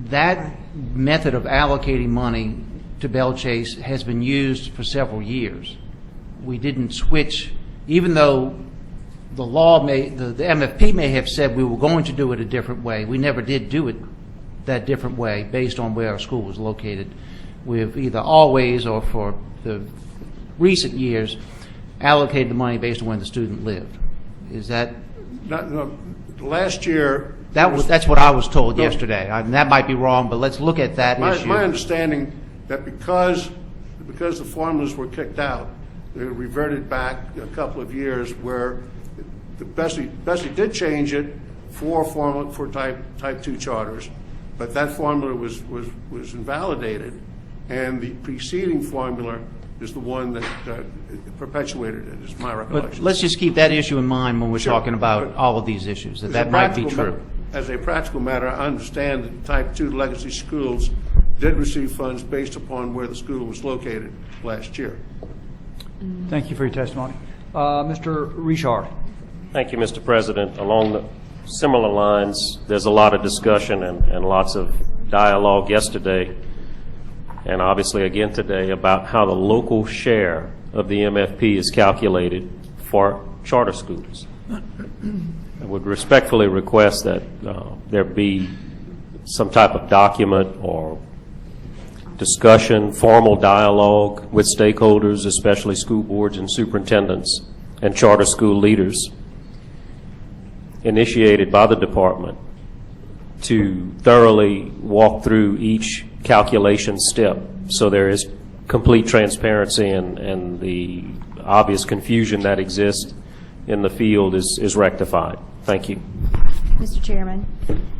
J: That method of allocating money to Belle Chase has been used for several years. We didn't switch, even though the law the MFP may have said we were going to do it a different way. We never did do it that different way based on where our school was located. We've either always or for the recent years allocated the money based on where the student lived. Is that?
M: No, last year.
J: That's what I was told yesterday. That might be wrong, but let's look at that issue.
M: My understanding that because the formulas were kicked out, they reverted back a couple of years where the BESE did change it for type 2 charters, but that formula was invalidated, and the preceding formula is the one that perpetuated it, is my recollection.
J: But let's just keep that issue in mind when we're talking about all of these issues, that might be true.
M: As a practical matter, I understand that type 2 legacy schools did receive funds based upon where the school was located last year.
A: Thank you for your testimony. Mr. Richard.
K: Thank you, Mr. President. Along the similar lines, there's a lot of discussion and lots of dialogue yesterday and obviously again today about how the local share of the MFP is calculated for charter schools. I would respectfully request that there be some type of document or discussion, formal dialogue with stakeholders, especially school boards and superintendents and charter school leaders, initiated by the department to thoroughly walk through each calculation step so there is complete transparency and the obvious confusion that exists in the field is rectified. Thank you.
I: Mr. Chairman?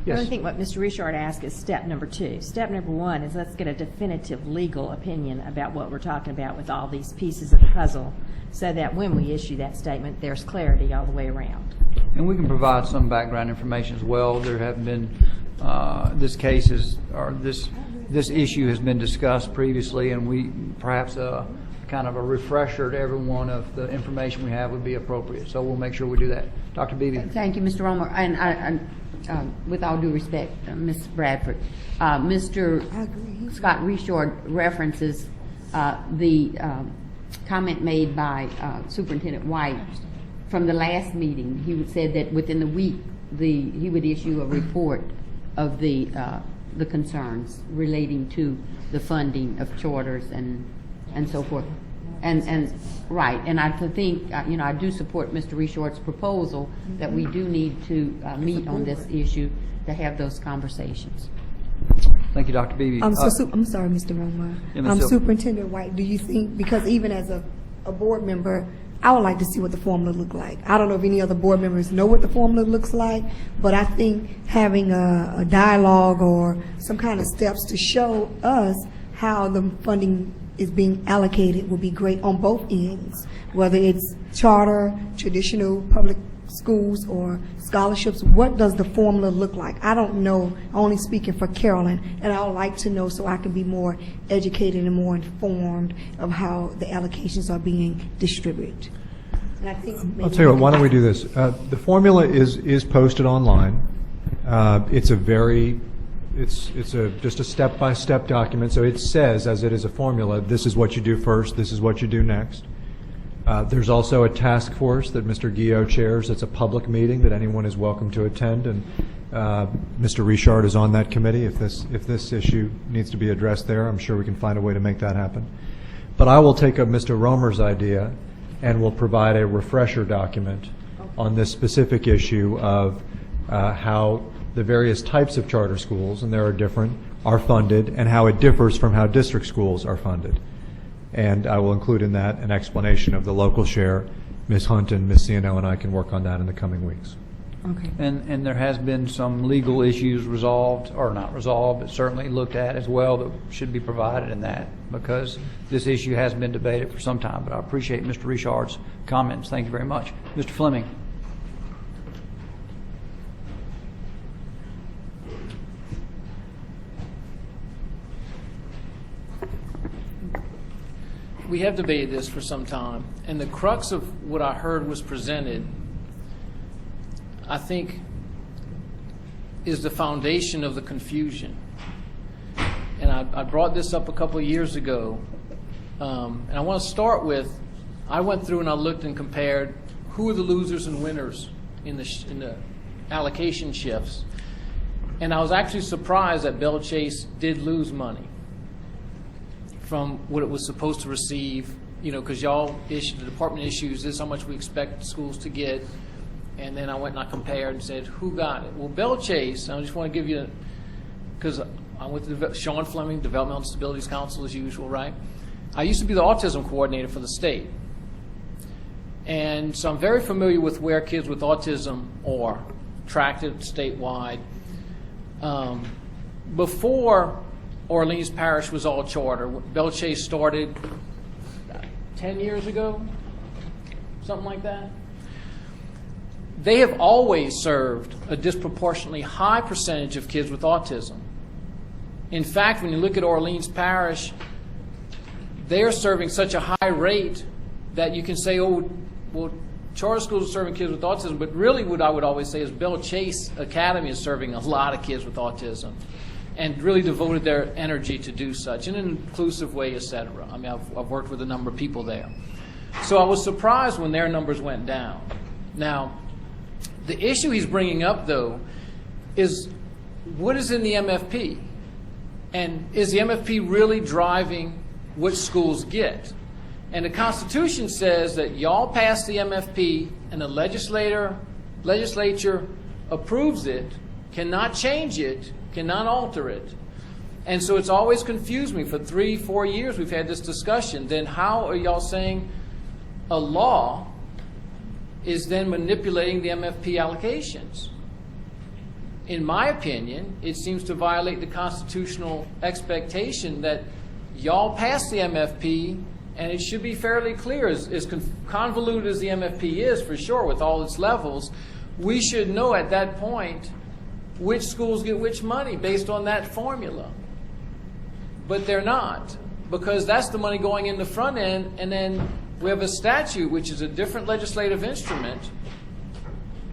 A: Yes.
I: I think what Mr. Richard asked is step number 2. Step number 1 is let's get a definitive legal opinion about what we're talking about with all these pieces of the puzzle so that when we issue that statement, there's clarity all the way around.
A: And we can provide some background information as well. There have been, this issue has been discussed previously, and we perhaps kind of a refresher to everyone of the information we have would be appropriate. So we'll make sure we do that. Dr. Beebe.
D: Thank you, Mr. Romer. And with all due respect, Ms. Bradford, Mr. Scott Richard references the comment made by Superintendent White from the last meeting. He would say that within the week he would issue a report of the concerns relating to the funding of charters and so forth. And right, and I think, I do support Mr. Richard's proposal that we do need to meet on this issue to have those conversations.
A: Thank you, Dr. Beebe.
G: I'm sorry, Mr. Romer. Superintendent White, do you think, because even as a board member, I would like to see what the formula look like. I don't know if any other board members know what the formula looks like, but I think having a dialogue or some kind of steps to show us how the funding is being allocated will be great on both ends, whether it's charter, traditional public schools, or scholarships. What does the formula look like? I don't know, only speaking for Carolyn, and I would like to know so I can be more educated and more informed of how the allocations are being distributed. And I think
C: I'll tell you what, why don't we do this? The formula is posted online. It's just a step-by-step document, so it says, as it is a formula, this is what you do first, this is what you do next. There's also a task force that Mr. Guillot chairs. It's a public meeting that anyone is welcome to attend, and Mr. Richard is on that committee. If this issue needs to be addressed there, I'm sure we can find a way to make that happen. But I will take up Mr. Romer's idea and will provide a refresher document on this specific issue of how the various types of charter schools, and there are different, are funded, and how it differs from how district schools are funded. And I will include in that an explanation of the local share. Ms. Hunt and Ms. Ciano and I can work on that in the coming weeks.
A: Okay. And there has been some legal issues resolved, or not resolved, but certainly looked at as well that should be provided in that, because this issue has been debated for some time. But I appreciate Mr. Richard's comments. Thank you very much. Mr. Fleming.
N: we have debated this for some time, and the crux of what I heard was presented, I think, is the foundation of the confusion. And I brought this up a couple of years ago, and I want to start with, I went through and I looked and compared who are the losers and winners in the allocation shifts. And I was actually surprised that Belle Chase did lose money from what it was supposed to receive, because the department issues, this is how much we expect schools to get. And then I went and I compared and said, who got it? Well, Belle Chase, I just want to give you, because I went to Sean Fleming, Developmental Disabilities Council as usual, right? I used to be the autism coordinator for the state. And so I'm very familiar with where kids with autism are tracked statewide. Before Orleans Parish was all charter, Belle Chase started 10 years ago, something like that. They have always served a disproportionately high percentage of kids with autism. In fact, when you look at Orleans Parish, they're serving such a high rate that you can say, oh, well, charter schools are serving kids with autism, but really what I would always say is Belle Chase Academy is serving a lot of kids with autism and really devoted their energy to do such in an inclusive way, et cetera. I mean, I've worked with a number of people there. So I was surprised when their numbers went down. Now, the issue he's bringing up, though, is what is in the MFP? And is the MFP really driving what schools get? And the Constitution says that y'all pass the MFP and the legislature approves it, cannot change it, cannot alter it. And so it's always confused me. For 3-4 years we've had this discussion. Then how are y'all saying a law is then manipulating the MFP allocations? In my opinion, it seems to violate the constitutional expectation that y'all pass the MFP, and it should be fairly clear, as convoluted as the MFP is, for sure, with all its levels, we should know at that point which schools get which money based on that formula. But they're not, because that's the money going in the front end, and then we have a statute, which is a different legislative instrument,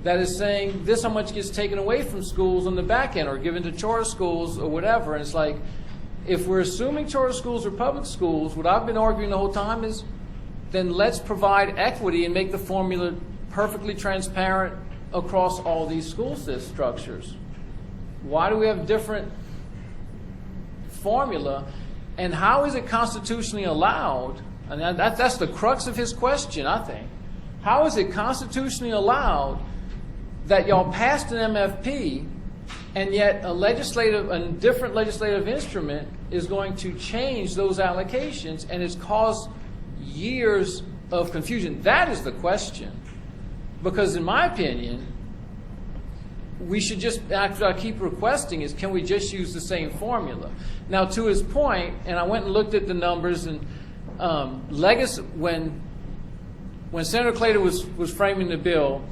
N: that is saying this how much gets taken away from schools on the back end or given to charter schools or whatever. And it's like, if we're assuming charter schools are public schools, what I've been arguing the whole time is then let's provide equity and make the formula perfectly transparent across all these school system structures. Why do we have different formula? And how is it constitutionally allowed? And that's the crux of his question, I think. How is it constitutionally allowed that y'all passed an MFP and yet a different legislative instrument is going to change those allocations and it's caused years of confusion? That is the question. Because in my opinion, we should just, after I keep requesting, is can we just use the same formula? Now, to his point, and I went and looked at the numbers, and legacy, when Senator Clayton was framing the bill,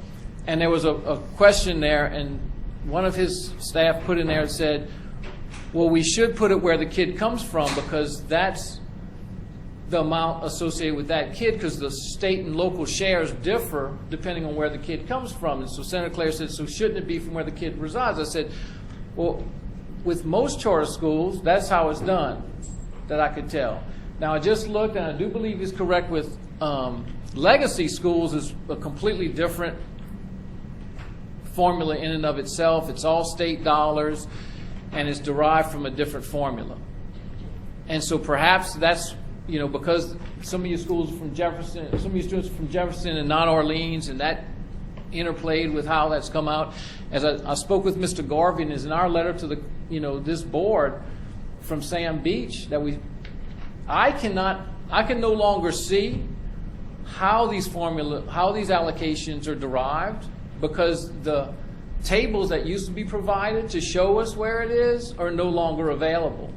N: and there was a question there, and one of his staff put in there and said, well, we should put it where the kid comes from because that's the amount associated with that kid, because the state and local shares differ depending on where the kid comes from. And so Senator Claire said, so shouldn't it be from where the kid resides? I said, well, with most charter schools, that's how it's done, that I could tell. Now, I just looked, and I do believe he's correct with legacy schools is a completely different formula in and of itself. It's all state dollars, and it's derived from a different formula. And so perhaps that's, because some of your schools from Jefferson, some of your students are from Jefferson and not Orleans, and that interplayed with how that's come out. As I spoke with Mr. Garvey, and is in our letter to the, this board from Sam Beach, that I can no longer see how these allocations are derived, because the tables that used to be provided to show us where it is are no longer available.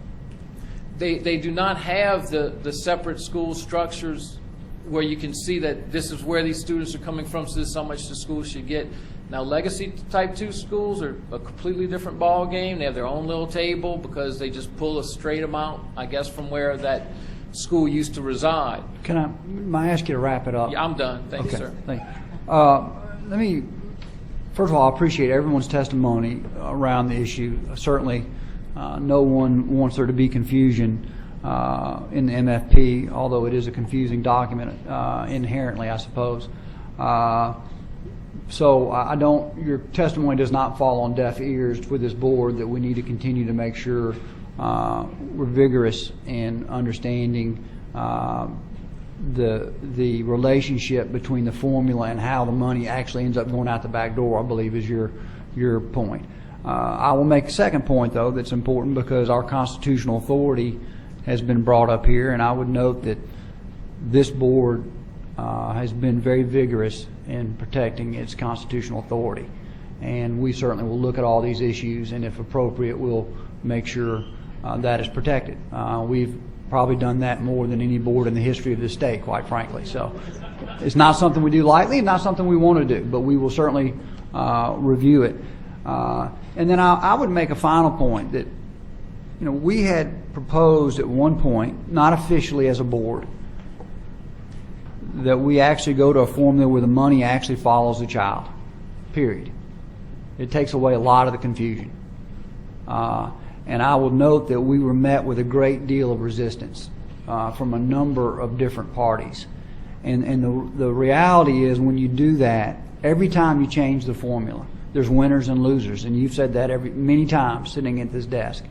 N: They do not have the separate school structures where you can see that this is where these students are coming from, so this is how much the school should get. Now, legacy type 2 schools are a completely different ball game. They have their own little table because they just pull a straight amount, I guess, from where that school used to reside.
A: May I ask you to wrap it up?
N: Yeah, I'm done. Thank you,
A: Okay,
N: sir.
A: thank you. Let me, first of all, I appreciate everyone's testimony around the issue. Certainly, no one wants there to be confusion in the MFP, although it is a confusing document inherently, I suppose. So your testimony does not fall on deaf ears with this board, that we need to continue to make sure we're vigorous in understanding the relationship between the formula and how the money actually ends up going out the back door, I believe is your point. I will make a second point, though, that's important, because our constitutional authority has been brought up here, and I would note that this board has been very vigorous in protecting its constitutional authority. And we certainly will look at all these issues, and if appropriate, we'll make sure that is protected. We've probably done that more than any board in the history of this state, quite frankly. So it's not something we do lightly, and not something we want to do, but we will certainly review it. And then I would make a final point that, we had proposed at one point, not officially as a board, that we actually go to a formula where the money actually follows the child, period. It takes away a lot of the confusion. And I will note that we were met with a great deal of resistance from a number of different parties. And the reality is, when you do that, every time you change the formula, there's winners and losers. And you've said that many times sitting at this desk.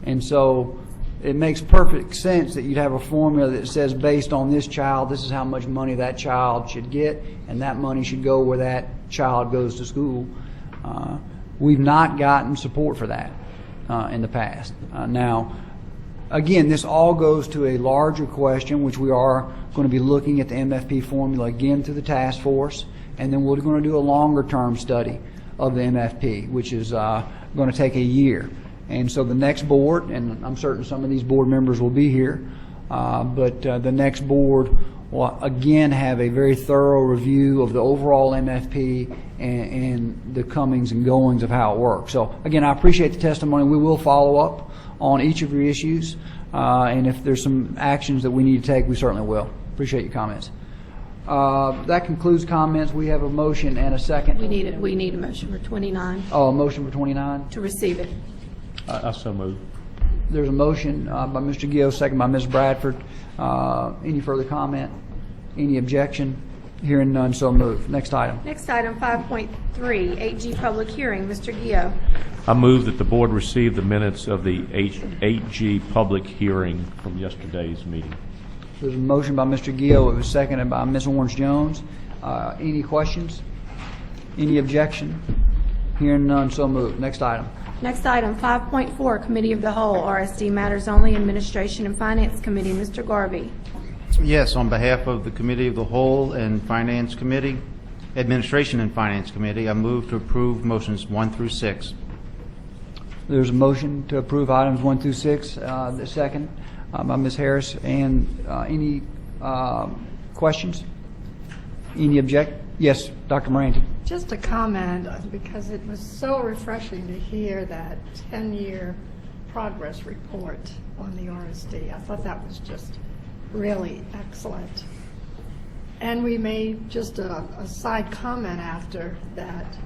A: And so it makes perfect sense that you'd have a formula that says, based on this child, this is how much money that child should get, and that money should go where that child goes to school. We've not gotten support for that in the past. Now, again, this all goes to a larger question, which we are going to be looking at the MFP formula again through the task force, and then we're going to do a longer-term study of the MFP, which is going to take a year. And so the next board, and I'm certain some of these board members will be here, but the next board will again have a very thorough review of the overall MFP and the comings and goings of how it works. So again, I appreciate the testimony. We will follow up on each of your issues, and if there's some actions that we need to take, we certainly will. Appreciate your comments. That concludes comments. We have a motion and a second.
H: We need a motion for 29
A: Oh, a motion for 29?
H: to receive it.
L: I so move.
A: There's a motion by Mr. Gio, second by Ms. Bradford. Any further comment? Any objection? Hearing none, so moved. Next item.
H: Next item, 5.3, 8G public hearing. Mr. Gio.
L: I move that the board receive the minutes of the 8G public hearing from yesterday's meeting.
A: There's a motion by Mr. Gio. It was seconded by Ms. Orange-Jones. Any questions? Any objection? Hearing none, so moved. Next item.
H: Next item, 5.4, Committee of the Whole, RSD Matters Only, Administration and Finance Committee. Mr. Garvey.
J: Yes, on behalf of the Committee of the Whole and Finance Committee, Administration and Finance Committee, I move to approve motions 1 through 6.
A: There's a motion to approve items 1 through 6. The second by Ms. Harris. And any questions? Any object? Yes, Dr. Moranti.
O: Just a comment, because it was so refreshing to hear that 10-year progress report on the RSD. I thought that was just really excellent. And we made just a side comment after that,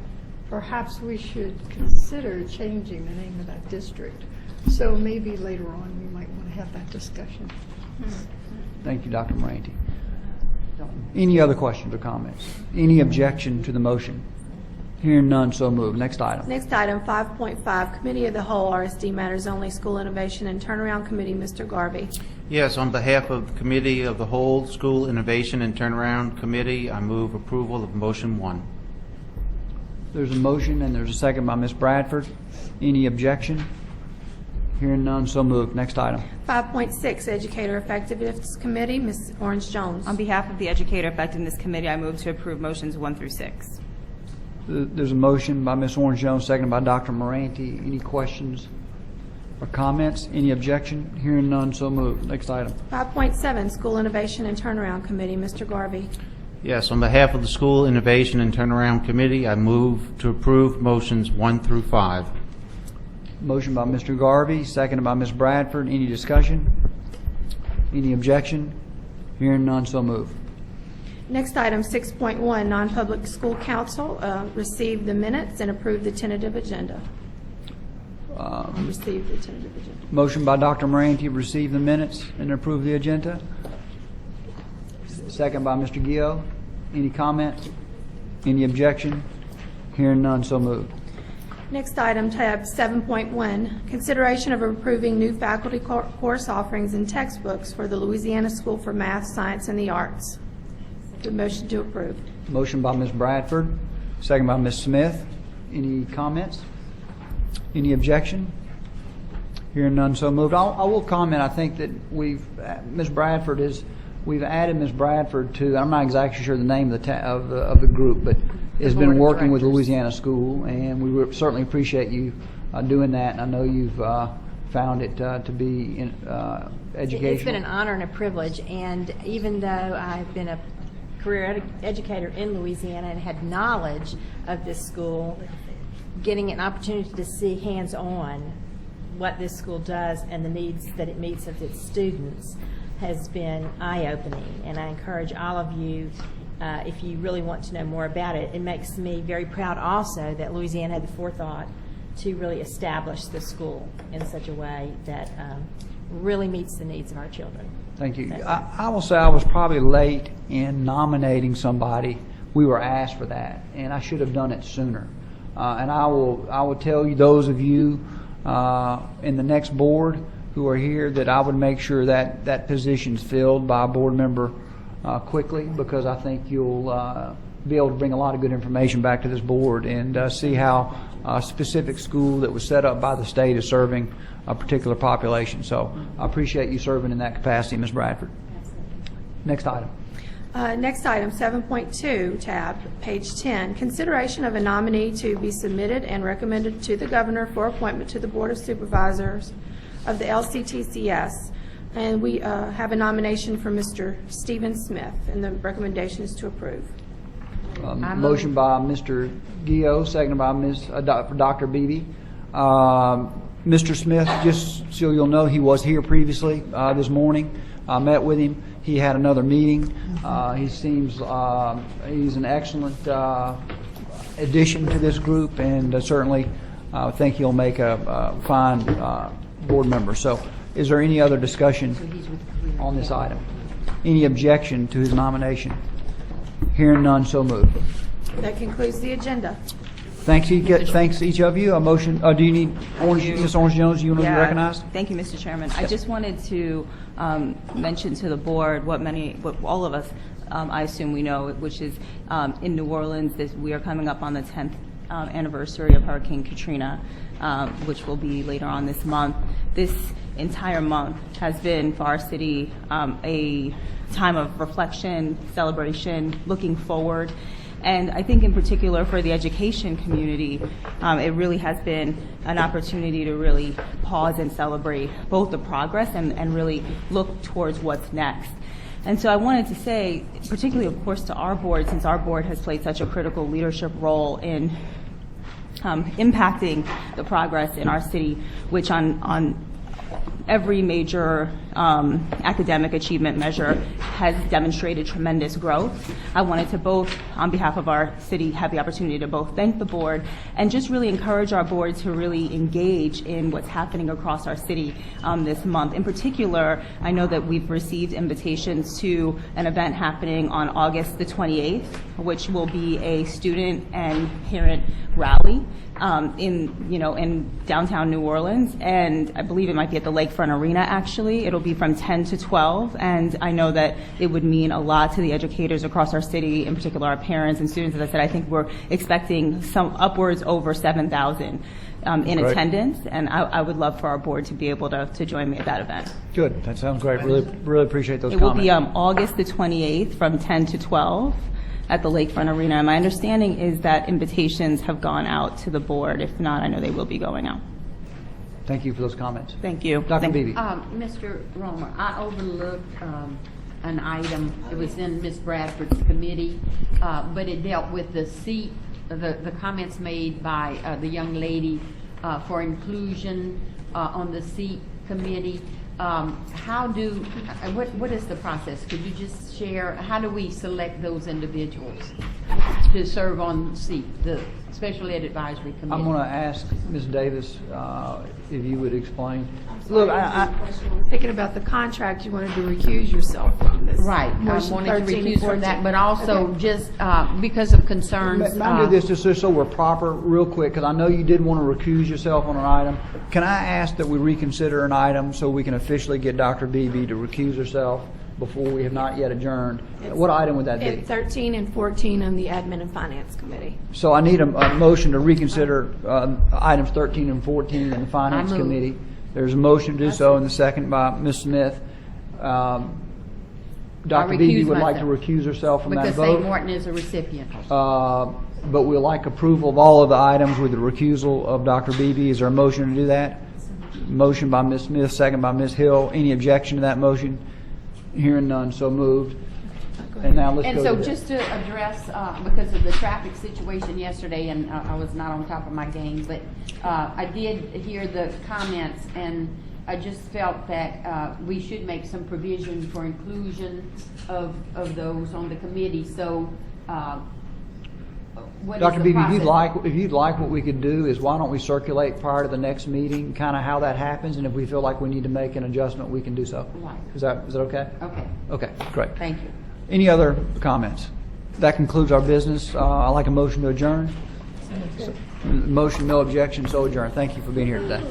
O: perhaps we should consider changing the name of that district. So maybe later on we might want to have that discussion.
A: Thank you, Dr. Moranti. Any other questions or comments? Any objection to the motion? Hearing none, so moved. Next item.
H: Next item, 5.5, Committee of the Whole, RSD Matters Only, School Innovation and Turnaround Committee. Mr. Garvey.
J: Yes, on behalf of the Committee of the Whole, School Innovation and Turnaround Committee, I move approval of motion 1.
A: There's a motion and there's a second by Ms. Bradford. Any objection? Hearing none, so moved. Next item.
H: 5.6, Educator Effectiveness Committee. Ms. Orange-Jones.
P: On behalf of the Educator Effectiveness Committee, I move to approve motions 1 through 6.
A: There's a motion by Ms. Orange-Jones, seconded by Dr. Moranti. Any questions or comments? Any objection? Hearing none, so moved. Next item.
H: 5.7, School Innovation and Turnaround Committee. Mr. Garvey.
J: Yes, on behalf of the School Innovation and Turnaround Committee, I move to approve motions 1 through 5.
A: Motion by Mr. Garvey, seconded by Ms. Bradford. Any discussion? Any objection? Hearing none, so moved.
H: Next item, 6.1, non-public school council, receive the minutes and approve the tentative agenda. Receive the tentative agenda.
A: Motion by Dr. Moran to receive the minutes and approve the agenda. Second by Mr. Gio. Any comment? Any objection? Hearing none, so moved.
H: Next item, tab 7.1, consideration of approving new faculty course offerings and textbooks for the Louisiana School for Math, Science, and the Arts. The motion to approve.
A: Motion by Ms. Bradford, second by Ms. Smith. Any comments? Any objection? Hearing none, so moved. I will comment, I think that we've added Ms. Bradford to, I'm not exactly sure the name of the group, but has been working with Louisiana School, and we certainly appreciate you doing that, and I know you've found it to be educational.
I: It's been an honor and a privilege, and even though I've been a career educator in Louisiana and had knowledge of this school, getting an opportunity to see hands-on what this school does and the needs that it meets of its students has been eye-opening, and I encourage all of you, if you really want to know more about it. It makes me very proud also that Louisiana had the forethought to really establish the school in such a way that really meets the needs of our children.
A: Thank you. I will say I was probably late in nominating somebody. We were asked for that, and I should have done it sooner. And I will tell you, those of you in the next board who are here, that I would make sure that that position's filled by a board member quickly, because I think you'll be able to bring a lot of good information back to this board and see how a specific school that was set up by the state is serving a particular population. So I appreciate you serving in that capacity, Ms. Bradford. Next item.
H: Next item, 7.2, tab, page 10, consideration of a nominee to be submitted and recommended to the governor for appointment to the Board of Supervisors of the LCTCS. And we have a nomination for Mr. Stephen Smith, and the recommendation is to approve.
A: Motion by Mr. Gio, seconded by Dr. Beebe. Mr. Smith, just so you'll know, he was here previously this morning. I met with him. He had another meeting. He seems he's an excellent addition to this group, and certainly think he'll make a fine board member. So is there any other discussion on this item? Any objection to his nomination? Hearing none, so moved.
H: That concludes the agenda.
A: Thanks each of you. A motion. Do you need Ms. Orange Jones? You want to be recognized?
P: Thank you, Mr. Chairman. I just wanted to mention to the board what all of us, I assume we know, which is in New Orleans, we are coming up on the 10th anniversary of Hurricane Katrina, which will be later on this month. This entire month has been for our city a time of reflection, celebration, looking forward. And I think in particular for the education community, it really has been an opportunity to really pause and celebrate both the progress and really look towards what's next. And so I wanted to say, particularly of course to our board, since our board has played such a critical leadership role in impacting the progress in our city, which on every major academic achievement measure has demonstrated tremendous growth. I wanted to both, on behalf of our city, have the opportunity to both thank the board and just really encourage our board to really engage in what's happening across our city this month. In particular, I know that we've received invitations to an event happening on August the 28th, which will be a student and parent rally in downtown New Orleans, and I believe it might be at the Lakefront Arena. Actually, it'll be from 10 to 12, and I know that it would mean a lot to the educators across our city, in particular our parents and students. As I said, I think we're expecting some upwards over 7,000 in attendance, and I would love for our board to be able to join me at that event.
A: Good. That sounds great. Really appreciate those
P: comments.
A: It
P: will be August the 28th from 10 to 12. At the Lakefront Arena. And my understanding is that invitations have gone out to the board. If not, I know they will be going out.
A: Thank you for those comments.
P: Thank you.
A: Dr. Beebe.
D: Mr. Romer, I overlooked an item. It was in Ms. Bradford's committee, but it dealt with the seat, the comments made by the young lady for inclusion on the seat committee. what is the process? Could you just share, how do we select those individuals to serve on the Special Ed Advisory Committee?
A: I'm going to ask Ms. Davis if you would explain. Look,
H: Thinking about the contract, you wanted to recuse yourself from this.
D: Right, I
H: Motion
D: wanted to
H: 13 and
D: recuse from
H: 14.
D: that, but also
H: Okay.
D: just because of concerns.
A: May I do this just so we're proper, real quick, because I know you did want to recuse yourself on an item. Can I ask that we reconsider an item so we can officially get Dr. Beebe to recuse herself before we have not yet adjourned? What item would that be?
H: It's 13 and 14 on the Admin and Finance Committee.
A: So I need a motion to reconsider items 13 and 14 in the Finance
D: I move.
A: Committee. There's a motion to do so, and the second by Ms. Smith. Dr. Beebe would like to
D: myself.
A: recuse herself from that
D: Because
A: vote.
D: St. Martin is a recipient.
A: But we'd like approval of all of the items with the recusal of Dr. Beebe. Is there a motion to do that? Motion by Ms. Smith, second by Ms. Hill. Any objection to that motion? Hearing none, so moved. And now let's
D: And
A: go
D: so
A: to
D: just to address, because of the traffic situation yesterday, and I was not on top of my game, but I did hear the comments, and I just felt that we should make some provision for inclusion of those on the committee. So what is
A: Dr.
D: the
A: Beebe,
D: process?
A: if you'd like, what we could do is why don't we circulate prior to the next meeting, kind of how that happens, and if we feel like we need to make an adjustment, we can do so.
D: Right.
A: Is that okay?
D: Okay,
A: Okay, great.
D: thank you.
A: Any other comments? That concludes our business. I'd like a motion to adjourn. Motion, no objection, so adjourned. Thank you for being here today.